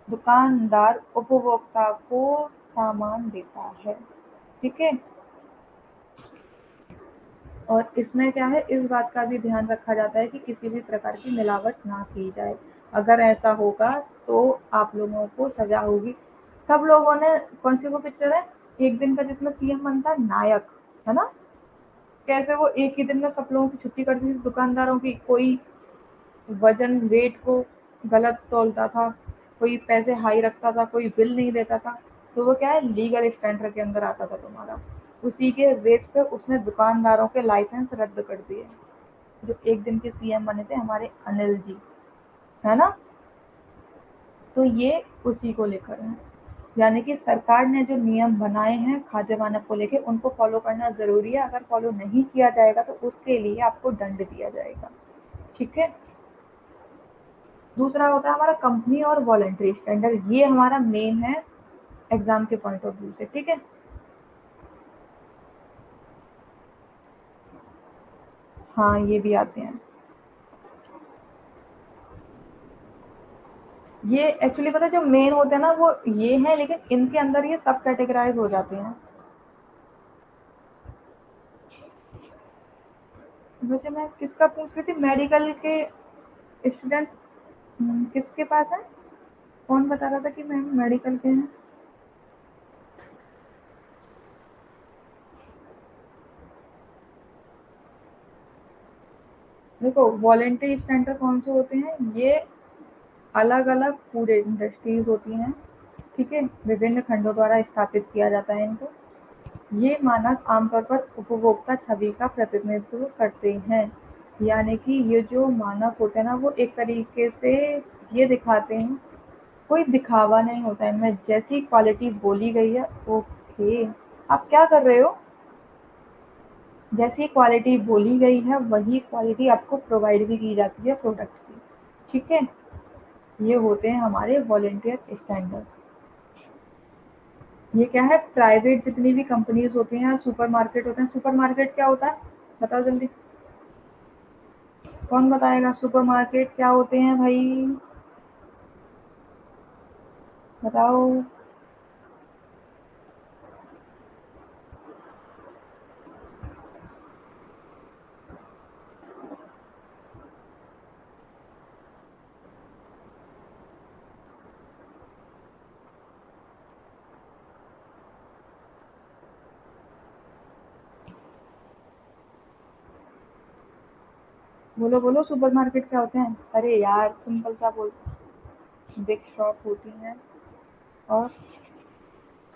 Speaker 1: दुकानदार उपभोक्ता को सामान देता है। ठीक है, और इसमें क्या है, इस बात का भी ध्यान रखा जाता है कि किसी भी प्रकार की मिलावट ना की जाए। अगर ऐसा होगा तो आप लोगों को सजा होगी। सब लोगों ने, कौन सी वो पिक्चर है एक दिन का जिसमें सीएम बनता है नायक, है ना, कैसे वो एक ही दिन में सब लोगों की छुट्टी कर दी थी दुकानदारों की। कोई वजन वेट को गलत तोलता था, कोई पैसे हाई रखता था, कोई बिल नहीं देता था। तो वो क्या है, लीगल स्टैंडर्ड के अंदर आता था तुम्हारा। उसी के बेस पे उसने दुकानदारों के लाइसेंस रद्द कर दिए। जो एक दिन के सीएम बने थे हमारे अनिल जी, है ना। तो ये उसी को लेकर है, यानी कि सरकार ने जो नियम बनाए हैं खाद्य मानक को लेके, उनको फॉलो करना जरूरी है। अगर फॉलो नहीं किया जाएगा तो उसके लिए आपको दंड दिया जाएगा। ठीक है, दूसरा होता है हमारा कंपनी और वॉलंटरी स्टैंडर्ड। ये हमारा मेन है एग्जाम के पॉइंट ऑफ व्यू से। ठीक है, हाँ ये भी आते हैं। ये एक्चुअली पता है, जो मेन होते हैं ना वो ये हैं, लेकिन इनके अंदर ये सब कैटेगराइज हो जाते हैं। वैसे मैं किसका पूछ रही थी, मेडिकल के स्टूडेंट्स किसके पास है? कौन बता रहा था कि मैम मेडिकल के हैं? देखो वॉलेंट्री स्टैंडर्ड कौन से होते हैं, ये अलग अलग फूड इंडस्ट्रीज होती हैं, ठीक है, विभिन्न खंडों द्वारा स्थापित किया जाता है इनको। ये मानक आमतौर पर उपभोक्ता छवि का प्रतिनिधित्व करते हैं, यानी कि ये जो मानक होते हैं ना वो एक तरीके से ये दिखाते हैं, कोई दिखावा नहीं होता है इनमें, जैसी क्वालिटी बोली गई है ओके। आप क्या कर रहे हो? जैसी क्वालिटी बोली गई है वही क्वालिटी आपको प्रोवाइड भी की जाती है प्रोडक्ट की, ठीक है। ये होते हैं हमारे वॉलेंटियर स्टैंडर्ड। ये क्या है, प्राइवेट जितनी भी कंपनीज होती हैं, सुपरमार्केट होते हैं। सुपरमार्केट क्या होता है बताओ जल्दी, कौन बताएगा? सुपरमार्केट क्या होते हैं भाई, बताओ। बोलो बोलो, सुपरमार्केट क्या होते हैं? अरे यार सिंपल सा बोल, बिग शॉप होती हैं। और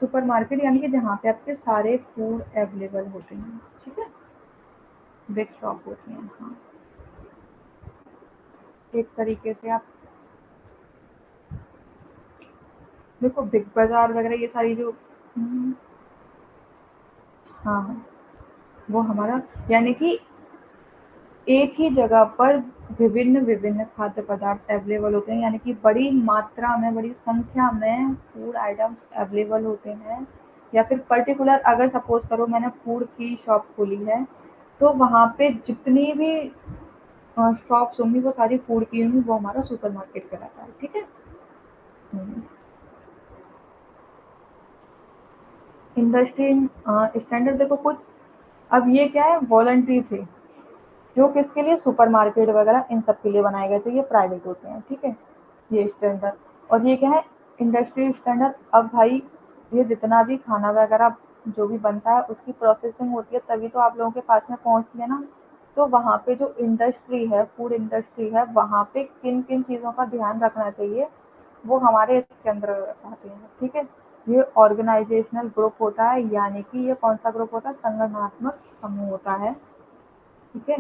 Speaker 1: सुपरमार्केट यानी कि जहाँ पे आपके सारे फूड अवेलेबल होते हैं, ठीक है, बिग शॉप होती हैं, हाँ। एक तरीके से आप देखो बिग बाजार वगैरह ये सारी जो हाँ हाँ, वो हमारा यानी कि एक ही जगह पर विभिन्न विभिन्न खाद्य पदार्थ अवेलेबल होते हैं, यानी कि बड़ी मात्रा में, बड़ी संख्या में फूड आइटम्स अवेलेबल होते हैं। या फिर पर्टिकुलर अगर सपोज करो मैंने फूड की शॉप खोली है, तो वहाँ पे जितनी भी शॉप्स होंगी वो सारी फूड की होंगी, वो हमारा सुपरमार्केट कहलाता है, ठीक है। इंडस्ट्री स्टैंडर्ड देखो कुछ, अब ये क्या है, वॉलंटरी थे, जो किसके लिए, सुपरमार्केट वगैरह इन सब के लिए बनाए गए थे, ये प्राइवेट होते हैं, ठीक है, ये स्टैंडर्ड। और ये क्या है, इंडस्ट्री स्टैंडर्ड। अब भाई ये जितना भी खाना वगैरह जो भी बनता है उसकी प्रोसेसिंग होती है तभी तो आप लोगों के पास में पहुंचती है ना। तो वहाँ पे जो इंडस्ट्री है, फूड इंडस्ट्री है, वहाँ पे किन किन चीज़ों का ध्यान रखना चाहिए वो हमारे इसके अंदर आते हैं, ठीक है। ये ऑर्गेनाइजेशनल ग्रुप होता है, यानी कि ये कौन सा ग्रुप होता है, संगठनात्मक समूह होता है, ठीक है।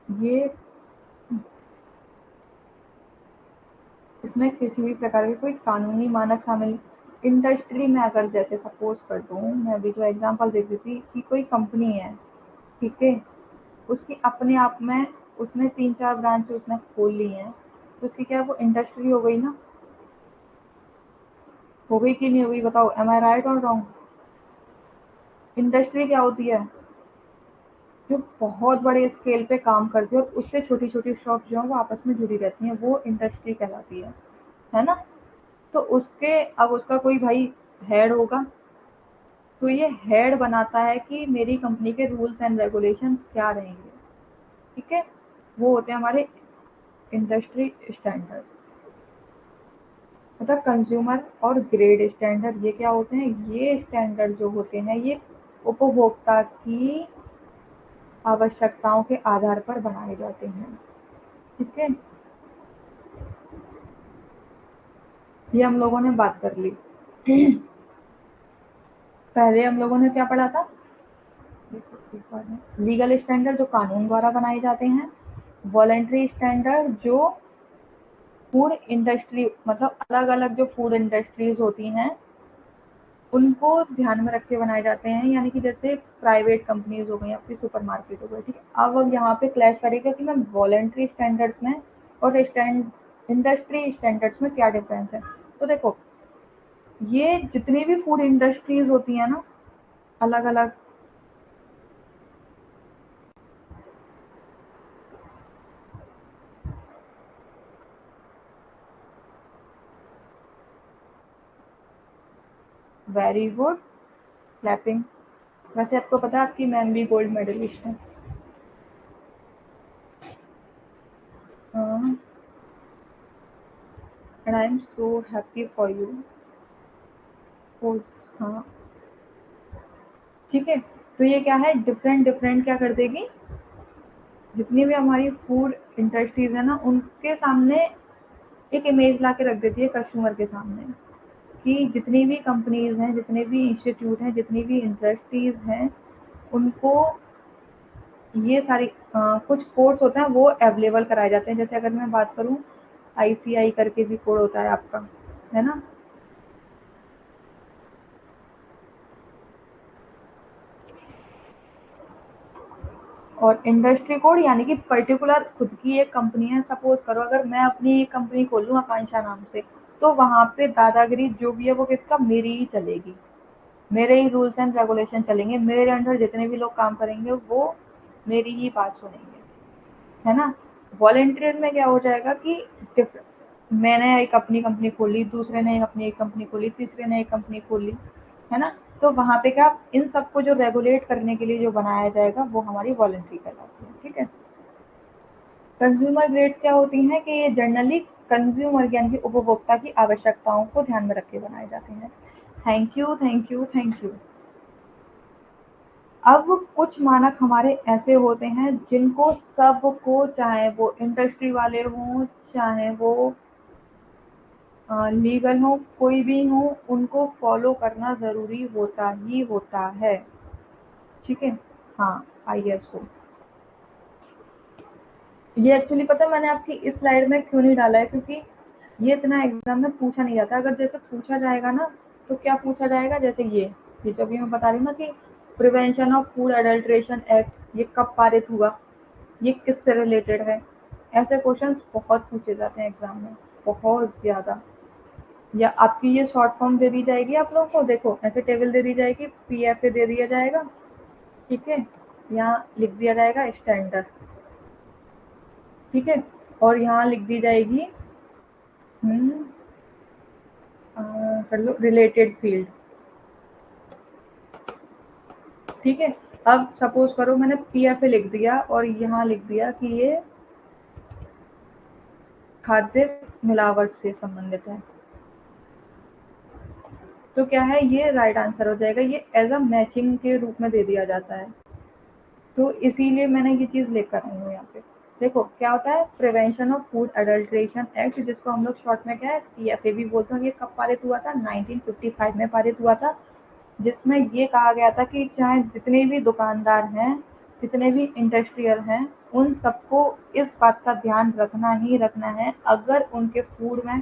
Speaker 1: ये इसमें किसी भी प्रकार के कोई कानूनी मानक शामिल, इंडस्ट्री में अगर जैसे सपोज कर दूं, मैं अभी जो एग्जांपल दे रही थी कि कोई कंपनी है, ठीक है, उसकी अपने आप में उसने 3-4 ब्रांच उसने खोल ली हैं, तो उसकी क्या वो इंडस्ट्री हो गई ना? हो गई कि नहीं हो गई बताओ, एम आई राइट और रॉन्ग? इंडस्ट्री क्या होती है, जो बहुत बड़े स्केल पे काम करती है और उससे छोटी छोटी शॉप जो है वो आपस में जुड़ी रहती हैं, वो इंडस्ट्री कहलाती है ना। तो उसके अब उसका कोई भाई हेड होगा, तो ये हेड बनाता है कि मेरी कंपनी के रूल्स एंड रेगुलेशंस क्या रहेंगे, ठीक है। वो होते हैं हमारे इंडस्ट्री स्टैंडर्ड। मतलब कंज्यूमर और ग्रेड स्टैंडर्ड ये क्या होते हैं, ये स्टैंडर्ड जो होते हैं ये उपभोक्ता की आवश्यकताओं के आधार पर बनाए जाते हैं, ठीक है। ये हम लोगों ने बात कर ली। पहले हम लोगों ने क्या पढ़ा था, लीगल स्टैंडर्ड जो कानून द्वारा बनाए जाते हैं, वॉलेंट्री स्टैंडर्ड जो फूड इंडस्ट्री मतलब अलग अलग जो फूड इंडस्ट्रीज होती हैं उनको ध्यान में रख के बनाए जाते हैं, यानी कि जैसे प्राइवेट कंपनीज हो गई, आपकी सुपरमार्केट हो गई, ठीक है। अब यहाँ पे क्लैश करेगा कि मैम वॉलेंट्री स्टैंडर्ड्स में और इंडस्ट्री स्टैंडर्ड्स में क्या डिफरेंस है। तो देखो ये जितनी भी फूड इंडस्ट्रीज होती है ना, अलग अलग, वेरी गुड, क्लैपिंग। वैसे आपको पता है आपकी मैम भी गोल्ड मेडलिस्ट है। And I am so happy for you. हाँ ठीक है। तो ये क्या है, डिफरेंट डिफरेंट क्या कर देगी, जितनी भी हमारी फूड इंडस्ट्रीज है ना उनके सामने एक इमेज ला के रख देती है कस्टमर के सामने, कि जितनी भी कंपनीज हैं, जितने भी इंस्टीट्यूट हैं, जितनी भी इंडस्ट्रीज हैं, उनको ये सारी कुछ कोर्स होते हैं वो अवेलेबल कराए जाते हैं। जैसे अगर मैं बात करूं, आईसीआई करके भी कोड होता है आपका, है ना। और इंडस्ट्री कोड यानी कि पर्टिकुलर खुद की एक कंपनी है। सपोज करो अगर मैं अपनी एक कंपनी खोल लूँ आकांक्षा नाम से, तो वहां पे दादागिरी जो भी है वो किसका, मेरी ही चलेगी। मेरे ही रूल्स एंड रेगुलेशन चलेंगे, मेरे अंडर जितने भी लोग काम करेंगे वो मेरी ही बात सुनेंगे, है ना। वॉलंटियर में क्या हो जाएगा कि मैंने एक अपनी कंपनी खोली, दूसरे ने अपनी एक कंपनी खोली, तीसरे ने एक कंपनी खोली, है ना। तो वहां पे क्या, इन सबको जो रेगुलेट करने के लिए जो बनाया जाएगा वो हमारी वॉलंटरी कहलाती है, ठीक है। कंज्यूमर ग्रेड्स क्या होती हैं कि ये जनरली कंज्यूमर यानी कि उपभोक्ता की आवश्यकताओं को ध्यान में रख के बनाए जाते हैं। Thank you, thank you, thank you. अब कुछ मानक हमारे ऐसे होते हैं जिनको सबको, चाहे वो इंडस्ट्री वाले हों, चाहे वो लीगल हो, कोई भी हो, उनको फॉलो करना ज़रूरी होता ही होता है, ठीक है। हाँ, आईएसओ। ये एक्चुअली पता है मैंने आपकी इस स्लाइड में क्यों नहीं डाला है, क्योंकि ये इतना एग्जाम में पूछा नहीं जाता। अगर जैसे पूछा जाएगा ना, तो क्या पूछा जाएगा, जैसे ये जो भी मैं बता रही हूँ ना कि prevention of food adulteration act ये कब पारित हुआ, ये किससे रिलेटेड है, ऐसे क्वेश्चंस बहुत पूछे जाते हैं एग्जाम में, बहुत ज़्यादा। या आपकी ये शॉर्ट फॉर्म दे दी जाएगी आप लोगों को, देखो ऐसे टेबल दे दी जाएगी, पीएफए दे दिया जाएगा, ठीक है। यहाँ लिख दिया जाएगा स्टैंडर्ड, ठीक है। और यहाँ लिख दी जाएगी हम्म, कर लो रिलेटेड फील्ड, ठीक है। अब सपोज करो मैंने पीएफए लिख दिया और यहाँ लिख दिया कि ये खाद्य मिलावट से संबंधित है, तो क्या है, ये राइट आंसर हो जाएगा। ये एज अ मैचिंग के रूप में दे दिया जाता है, तो इसीलिए मैंने ये चीज़ लेकर आई हूँ यहाँ पे। देखो क्या होता है, prevention of food adulteration act, जिसको हम लोग शॉर्ट में क्या है पीएफए भी बोलते हैं। ये कब पारित हुआ था, 1955 में पारित हुआ था, जिसमें ये कहा गया था कि चाहे जितने भी दुकानदार हैं, जितने भी इंडस्ट्रियल हैं, उन सबको इस बात का ध्यान रखना ही रखना है, अगर उनके फूड में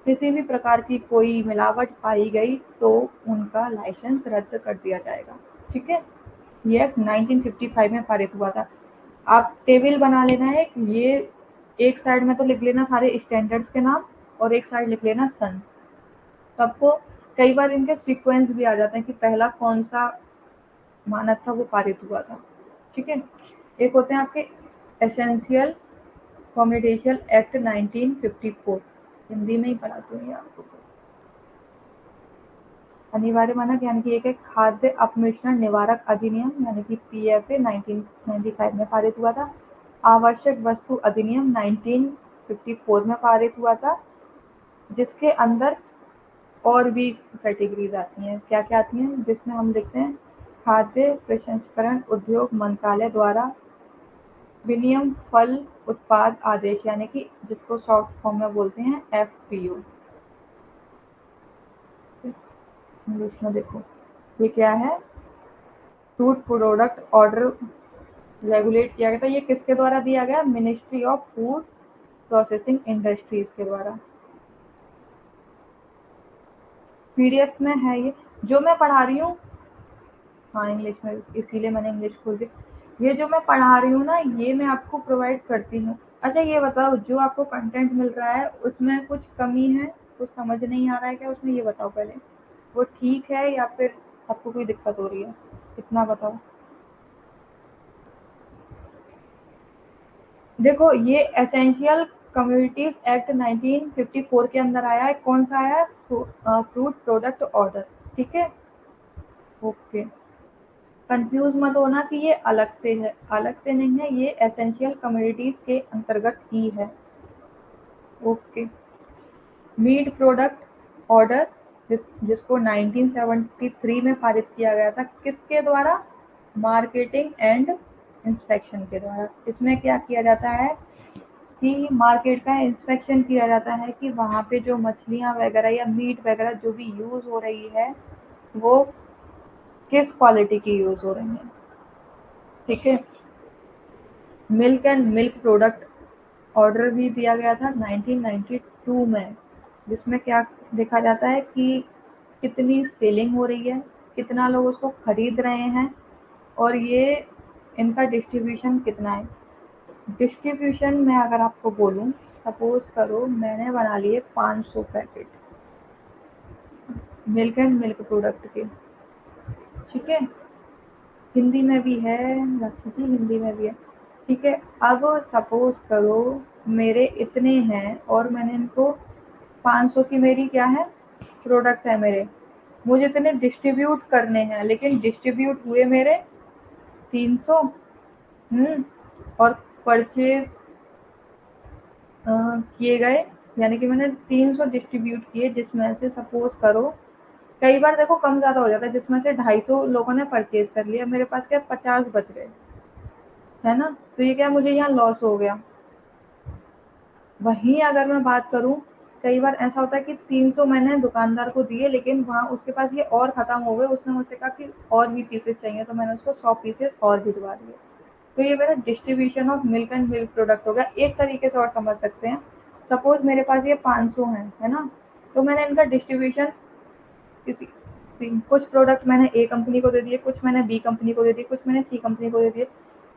Speaker 1: किसी भी प्रकार की कोई मिलावट पाई गई तो उनका लाइसेंस रद्द कर दिया जाएगा, ठीक है। ये 1955 में पारित हुआ था। आप टेबल बना लेना है, ये एक साइड में तो लिख लेना सारे स्टैंडर्ड्स के नाम, और एक साइड लिख लेना सन। तो आपको कई बार इनके सीक्वेंस भी आ जाते हैं कि पहला कौन सा मानक था वो पारित हुआ था, ठीक है। एक होते हैं आपके एसेंशियल कम्युनिकेशन एक्ट 1954, हिंदी में ही पढ़ाती हूँ ये आपको। अनिवार्य मानक यानी कि एक खाद्य अपमिश्रण निवारक अधिनियम यानी कि पीएफए 1995 में पारित हुआ था। आवश्यक वस्तु अधिनियम 1954 में पारित हुआ था, जिसके अंदर और भी कैटेगरीज आती हैं। क्या क्या आती हैं, जिसमें हम लिखते हैं खाद्य प्रसंस्करण उद्योग मंत्रालय द्वारा विनियम फल उत्पाद आदेश यानी कि जिसको शॉर्ट फॉर्म में बोलते हैं एफपीओ। इंग्लिश में देखो ये क्या है, फूड प्रोडक्ट ऑर्डर रेगुलेट किया गया था। ये किसके द्वारा दिया गया, ministry of food processing industries के द्वारा। पीडीएफ में है ये जो मैं पढ़ा रही हूँ। हाँ इंग्लिश में, इसीलिए मैंने इंग्लिश खोल दी। ये जो मैं पढ़ा रही हूँ ना, ये मैं आपको प्रोवाइड करती हूँ। अच्छा ये बताओ, जो आपको कंटेंट मिल रहा है उसमें कुछ कमी है, कुछ समझ नहीं आ रहा है क्या उसमें, ये बताओ पहले। वो ठीक है या फिर आपको कोई दिक्कत हो रही है, इतना बताओ। देखो ये एसेंशियल कम्युनिटीज एक्ट 1954 के अंदर आया है। कौन सा आया है, फ्रूट प्रोडक्ट ऑर्डर, ठीक है। ओके, कंफ्यूज मत होना कि ये अलग से है, अलग से नहीं है, ये एसेंशियल कम्युनिटीज के अंतर्गत ही है। ओके, मीट प्रोडक्ट ऑर्डर जिसको 1973 में पारित किया गया था, किसके द्वारा? मार्केटिंग एंड इंस्पेक्शन के द्वारा। इसमें क्या किया जाता है कि मार्केट का इंस्पेक्शन किया जाता है कि वहाँ पे जो मछलियाँ वगैरह या मीट वगैरह जो भी यूज़ हो रही है वो किस क्वालिटी की यूज़ हो रही है। ठीक है। Milk and milk product order भी दिया गया था 1992 में, जिसमें क्या देखा जाता है कि कितनी सेलिंग हो रही है, कितना लोग उसको खरीद रहे हैं और ये इनका डिस्ट्रीब्यूशन कितना है। डिस्ट्रीब्यूशन में अगर आपको बोलूं, सपोज करो मैंने बना लिए 500 packet milk and milk product के। ठीक है, हिंदी में भी है, राखी जी हिंदी में भी है। ठीक है, अब सपोज करो मेरे इतने हैं और मैंने इनको 500 की मेरी क्या है प्रोडक्ट है मेरे, मुझे इतने डिस्ट्रीब्यूट करने हैं, लेकिन डिस्ट्रीब्यूट हुए मेरे 300। और परचेज किए गए, यानी कि मैंने 300 डिस्ट्रीब्यूट किए, जिसमें से सपोज करो कई बार देखो कम ज़्यादा हो जाता है, जिसमें से 250 लोगों ने परचेज कर लिया, मेरे पास क्या 50 बच गए, है ना। तो ये क्या मुझे यहाँ लॉस हो गया। वहीं अगर मैं बात करूँ, कई बार ऐसा होता है कि 300 मैंने दुकानदार को दिए, लेकिन वहाँ उसके पास ये और ख़त्म हो गए, उसने मुझसे कहा कि और भी पीसेस चाहिए, तो मैंने उसको 100 पीसेस और भिजवा दिए। तो ये मेरा distribution of milk and milk product हो गया। एक तरीके से और समझ सकते हैं, सपोज मेरे पास ये 500 हैं, है ना, तो मैंने इनका डिस्ट्रीब्यूशन किसी कुछ प्रोडक्ट मैंने ए कंपनी को दे दिए, कुछ मैंने बी कंपनी को दे दिए, कुछ मैंने सी कंपनी को दे दिए।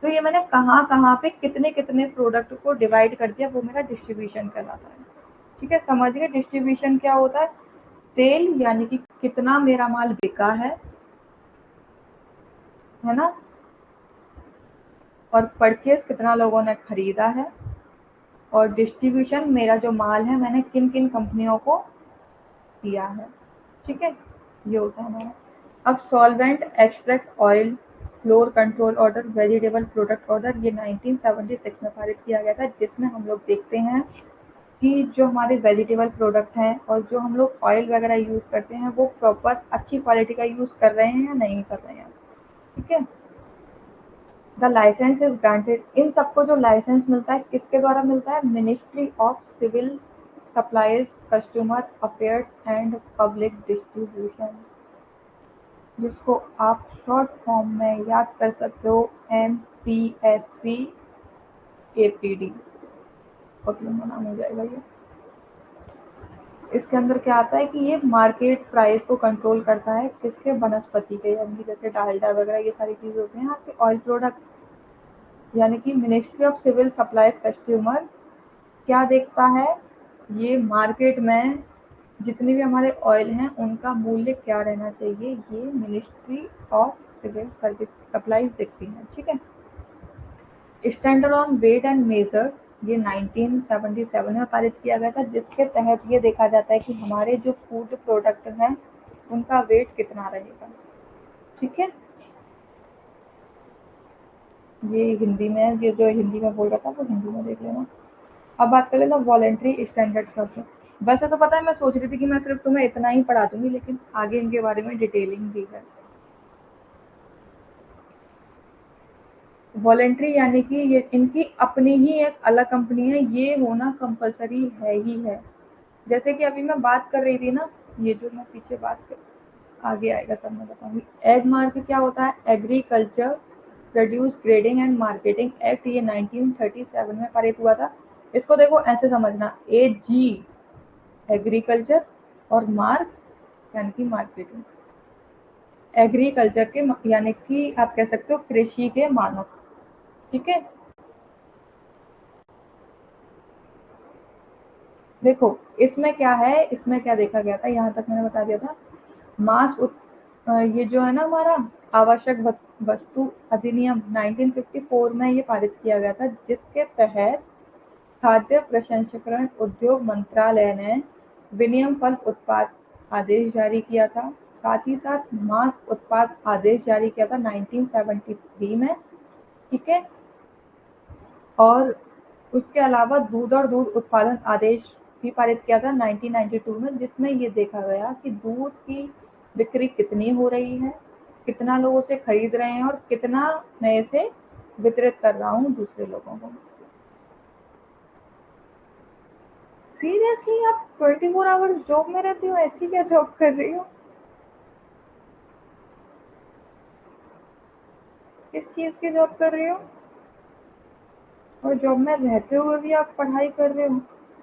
Speaker 1: तो ये मैंने कहाँ कहाँ पे कितने कितने प्रोडक्ट को डिवाइड कर दिया, वो मेरा डिस्ट्रीब्यूशन कहलाता है। ठीक है, समझ गए डिस्ट्रीब्यूशन क्या होता है। सेल यानी कि कितना मेरा माल बिका है ना, और परचेज कितना लोगों ने खरीदा है, और डिस्ट्रीब्यूशन मेरा जो माल है मैंने किन किन कंपनियों को दिया है। ठीक है, ये होता है हमारा। अब solvent extract oil floor control order vegetable product order, ये 1976 में पारित किया गया था, जिसमें हम लोग देखते हैं कि जो हमारे वेजिटेबल प्रोडक्ट हैं और जो हम लोग ऑयल वगैरह यूज़ करते हैं वो प्रॉपर अच्छी क्वालिटी का यूज़ कर रहे हैं या नहीं कर रहे हैं। ठीक है, द लाइसेंस इज ग्रांटेड, इन सबको जो लाइसेंस मिलता है किसके द्वारा मिलता है? Ministry of civil supplies consumer affairs and public distribution, जिसको आप शॉर्ट फॉर्म में याद कर सकते हो MCSC-APD, बहुत लंबा नाम हो जाएगा ये। इसके अंदर क्या आता है कि ये मार्केट प्राइस को कंट्रोल करता है, किसके? वनस्पति के, यानी जैसे डालडा वगैरह ये सारी चीज़ें होती हैं आपके ऑयल प्रोडक्ट। यानी कि ministry of civil supplies consumer क्या देखता है, ये मार्केट में जितने भी हमारे ऑयल हैं उनका मूल्य क्या रहना चाहिए, ये ministry of civil service supplies देखती है। ठीक है, standard on weight and measure, ये 1977 में पारित किया गया था, जिसके तहत ये देखा जाता है कि हमारे जो फूड प्रोडक्ट हैं उनका वेट कितना रहेगा। ठीक है, ये हिंदी में है, ये जो हिंदी में बोल रहा था वो हिंदी में देख लेना। अब बात कर लेना वॉलेंट्री स्टैंडर्ड शब्द। वैसे तो पता है मैं सोच रही थी कि मैं सिर्फ तुम्हें इतना ही पढ़ा दूंगी, लेकिन आगे इनके बारे में डिटेलिंग भी है। वॉलेंट्री यानी कि ये इनकी अपनी ही एक अलग कंपनी है, ये होना कंपलसरी है ही है। जैसे कि अभी मैं बात कर रही थी ना, ये जो मैं पीछे बात कर, आगे आएगा तब मैं बताऊंगी। एग मार्क क्या होता है? Agriculture produce grading and marketing act, ये 1937 में पारित हुआ था। इसको देखो ऐसे समझना, AG एग्रीकल्चर और मार्क यानी कि मार्केटिंग। एग्रीकल्चर के यानी कि आप कह सकते हो कृषि के मानक। ठीक है, देखो इसमें क्या है, इसमें क्या देखा गया था, यहाँ तक मैंने बता दिया था। मास ये जो है ना हमारा आवश्यक वस्तु अधिनियम 1954 में ये पारित किया गया था, जिसके तहत खाद्य प्रसंस्करण उद्योग मंत्रालय ने विनियम फल उत्पाद आदेश जारी किया था। साथ ही साथ मांस उत्पाद आदेश जारी किया था 1973 में। ठीक है, और उसके अलावा दूध और दूध उत्पादन आदेश भी पारित किया था 1992 में, जिसमें ये देखा गया कि दूध की बिक्री कितनी हो रही है, कितना लोग उसे खरीद रहे हैं और कितना मैं इसे वितरित कर रहा हूँ दूसरे लोगों को। सीरियसली आप 24 आवर्स जॉब में रहती हो? ऐसी क्या जॉब कर रही हो? किस चीज़ की जॉब कर रही हो? और जॉब में रहते हुए भी आप पढ़ाई कर रहे हो?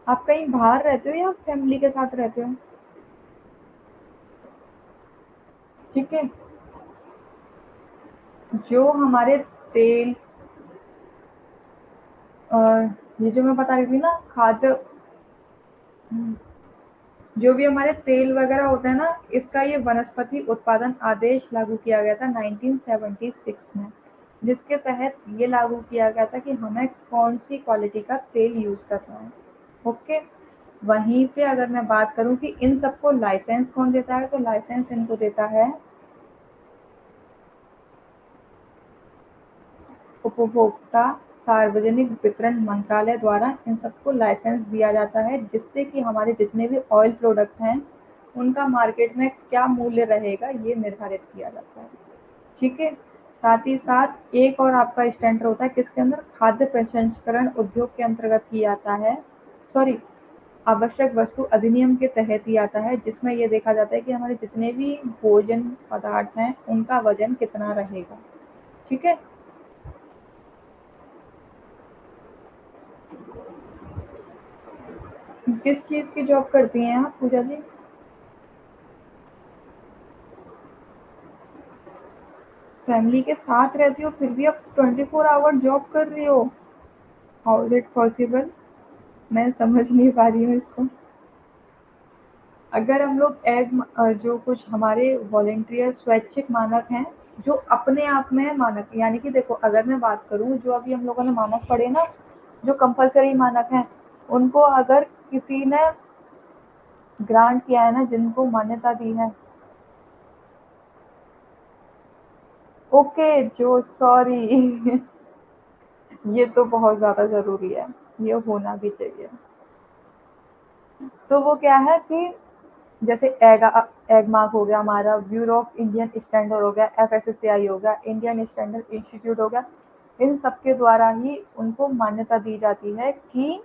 Speaker 1: आप कहीं बाहर रहते हो या फैमिली के साथ रहते हो? ठीक है। जो हमारे तेल, और ये जो मैं बता रही थी ना खाद्य, जो भी हमारे तेल वगैरह होते हैं ना, इसका ये वनस्पति उत्पादन आदेश लागू किया गया था 1976 में, जिसके तहत ये लागू किया गया था कि हमें कौन सी क्वालिटी का तेल यूज करना है। ओके। वहीं पे अगर मैं बात करूं कि इन सबको लाइसेंस कौन देता है, तो लाइसेंस इनको देता है उपभोक्ता सार्वजनिक वितरण मंत्रालय द्वारा। इन सबको लाइसेंस दिया जाता है, जिससे कि हमारे जितने भी ऑयल प्रोडक्ट हैं उनका मार्केट में क्या मूल्य रहेगा ये निर्धारित किया जाता है। ठीक है। साथ ही साथ एक और आपका स्टैंडर्ड होता है किसके अंदर, खाद्य प्रसंस्करण उद्योग के अंतर्गत ही आता है, सॉरी, आवश्यक वस्तु अधिनियम के तहत ही आता है, जिसमें ये देखा जाता है कि हमारे जितने भी भोजन पदार्थ हैं उनका वजन कितना रहेगा। ठीक है। किस चीज़ की जॉब करती हैं आप पूजा जी? फैमिली के साथ रहती हो फिर भी आप 24 आवर जॉब कर रही हो? How is it possible? मैं समझ नहीं पा रही हूँ इसको। अगर हम लोग जो कुछ हमारे वॉलेंटियर स्वैच्छिक मानक हैं, जो अपने आप में मानक, यानी कि देखो अगर मैं बात करूं जो अभी हम लोगों ने मानक पढ़े ना, जो कंपलसरी मानक हैं, उनको अगर किसी ने ग्रांट किया है ना, जिनको मान्यता दी है। ओके जो, सॉरी ये तो बहुत ज्यादा जरूरी है, ये होना भी चाहिए। तो वो क्या है कि जैसे एग मार्क हो गया, हमारा ब्यूरो ऑफ इंडियन स्टैंडर्ड हो गया, एफएसएसएआई हो गया, इंडियन स्टैंडर्ड इंस्टीट्यूट हो गया, इन सबके द्वारा ही उनको मान्यता दी जाती है कि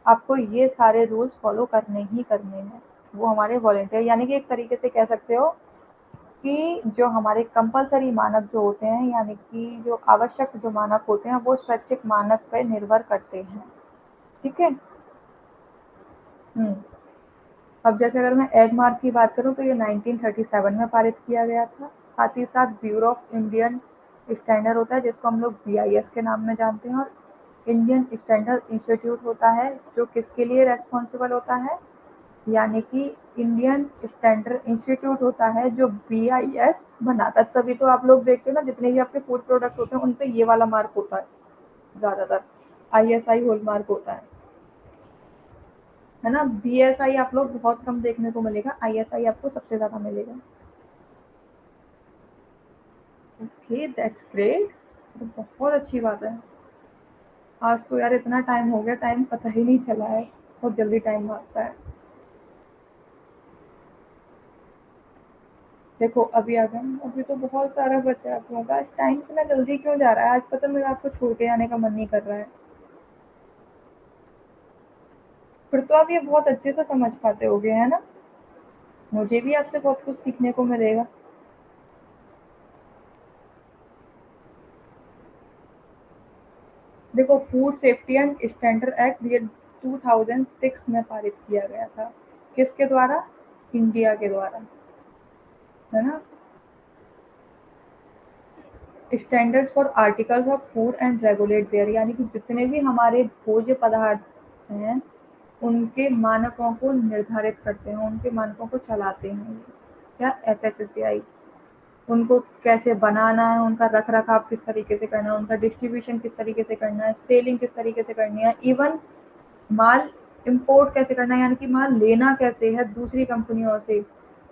Speaker 1: आपको ये सारे रूल्स फॉलो करने ही करने हैं। वो हमारे वॉलेंटियर, यानी कि एक तरीके से कह सकते हो कि जो हमारे कंपलसरी मानक जो होते हैं, यानी कि जो आवश्यक जो मानक होते हैं, वो स्वैच्छिक मानक पर निर्भर करते हैं। ठीक है। हम्म। अब जैसे अगर मैं एग मार्क की बात करूं तो ये 1937 में पारित किया गया था। साथ ही साथ ब्यूरो ऑफ इंडियन स्टैंडर्ड होता है, जिसको हम लोग बीआईएस के नाम में जानते हैं, और इंडियन स्टैंडर्ड इंस्टीट्यूट होता है, जो किसके लिए रेस्पॉन्सिबल होता है, यानी कि इंडियन स्टैंडर्ड इंस्टीट्यूट होता है जो बीआईएस बनाता है। तभी तो आप लोग देखते हो ना, जितने भी आपके फूड प्रोडक्ट होते हैं उन पे ये वाला मार्क होता है ज्यादातर, आईएसआई होल मार्क होता है ना। बीएसआई आप लोग बहुत कम देखने को मिलेगा, आईएसआई आपको सबसे ज्यादा मिलेगा। ओके दैट्स ग्रेट, तो बहुत अच्छी बात है। आज तो यार इतना टाइम हो गया, टाइम पता ही नहीं चला है, बहुत जल्दी टाइम भागता है। देखो अभी आ गए, अभी तो बहुत सारा बचा है आप लोगों का। आज टाइम इतना जल्दी क्यों जा रहा है? आज पता मेरा आपको छोड़ के जाने का मन नहीं कर रहा है। फिर तो आप ये बहुत अच्छे से समझ पाते होगे, है ना? मुझे भी आपसे बहुत कुछ सीखने को मिलेगा। देखो food safety and standard act ये 2006 में पारित किया गया था। किसके द्वारा? इंडिया के द्वारा, है ना। Standards for articles of food and regulate their, यानी कि जितने भी हमारे भोज्य पदार्थ हैं उनके मानकों को निर्धारित करते हैं, उनके मानकों को चलाते हैं। क्या? एफएसएसएआई। उनको कैसे बनाना है, उनका रख रखाव किस तरीके से करना है, उनका डिस्ट्रीब्यूशन किस तरीके से करना है, सेलिंग किस तरीके से करनी है, इवन माल इंपोर्ट कैसे करना है, यानी कि माल लेना कैसे है दूसरी कंपनियों से,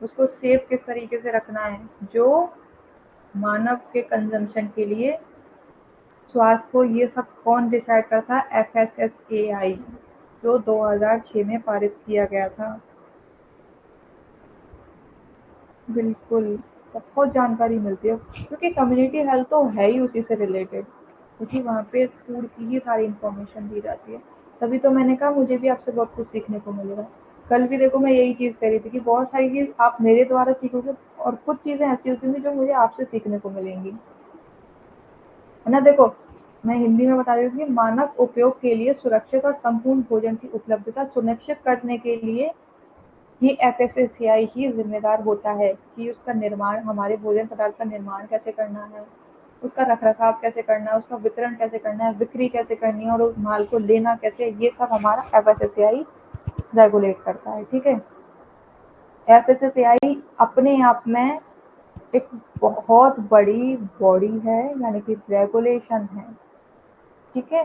Speaker 1: उसको सेफ किस तरीके से रखना है, जो मानव के कंजम्पशन के लिए स्वास्थ्य हो, ये सब कौन डिसाइड करता है? एफएसएसएआई। जो 2006 में पारित किया गया था। बिल्कुल, बहुत जानकारी मिलती है क्योंकि कम्युनिटी हेल्थ तो है ही उसी से रिलेटेड, क्योंकि वहाँ पे फूड की ही सारी इन्फॉर्मेशन दी जाती है। तभी तो मैंने कहा मुझे भी आपसे बहुत कुछ सीखने को मिलेगा। कल भी देखो मैं यही चीज़ कह रही थी कि बहुत सारी चीज़ आप मेरे द्वारा सीखोगे और कुछ चीज़ें ऐसी होती हैं जो मुझे आपसे सीखने को मिलेंगी। है ना? देखो, मैं हिंदी में बता रही थी, मानव उपयोग के लिए सुरक्षित और संपूर्ण भोजन की उपलब्धता सुनिश्चित करने के लिए ये एफएसएसएआई ही जिम्मेदार होता है कि उसका निर्माण, हमारे भोजन पदार्थ का निर्माण कैसे करना है, उसका रखरखाव कैसे करना है, उसका वितरण कैसे करना है, बिक्री कैसे करनी है और उस माल को लेना कैसे है, ये सब हमारा एफएसएसएआई रेगुलेट करता है। ठीक है? एफएसएसएआई अपने आप में एक बहुत बड़ी बॉडी है, यानी कि रेगुलेशन है। ठीक है?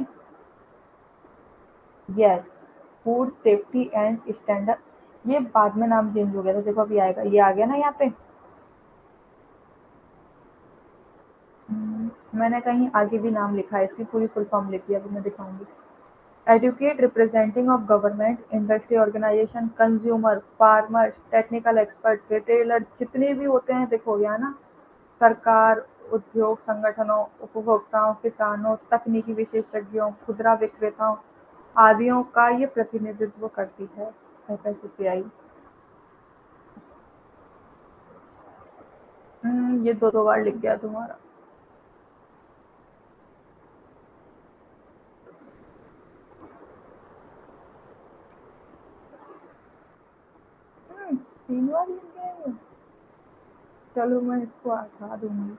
Speaker 1: Yes, food safety and standard, ये बाद में नाम चेंज हो गया था, देखो अभी आएगा, ये आ गया ना यहाँ पे। मैंने कहीं आगे भी नाम लिखा है, इसकी पूरी फुल फॉर्म लिखी है, अभी मैं दिखाऊंगी। Educate representing of government, industry organisation, consumer, farmers, technical expert, retailer, जितने भी होते हैं देखो यहाँ ना, सरकार, उद्योग संगठनों, उपभोक्ताओं, किसानों, तकनीकी विशेषज्ञों, खुदरा विक्रेताओं आदियों का ये प्रतिनिधित्व करती है एफएसएसएआई। ये दो दो बार लिख गया तुम्हारा। तीन बार लिख गया ये। चलो मैं इसको हटा दूंगी।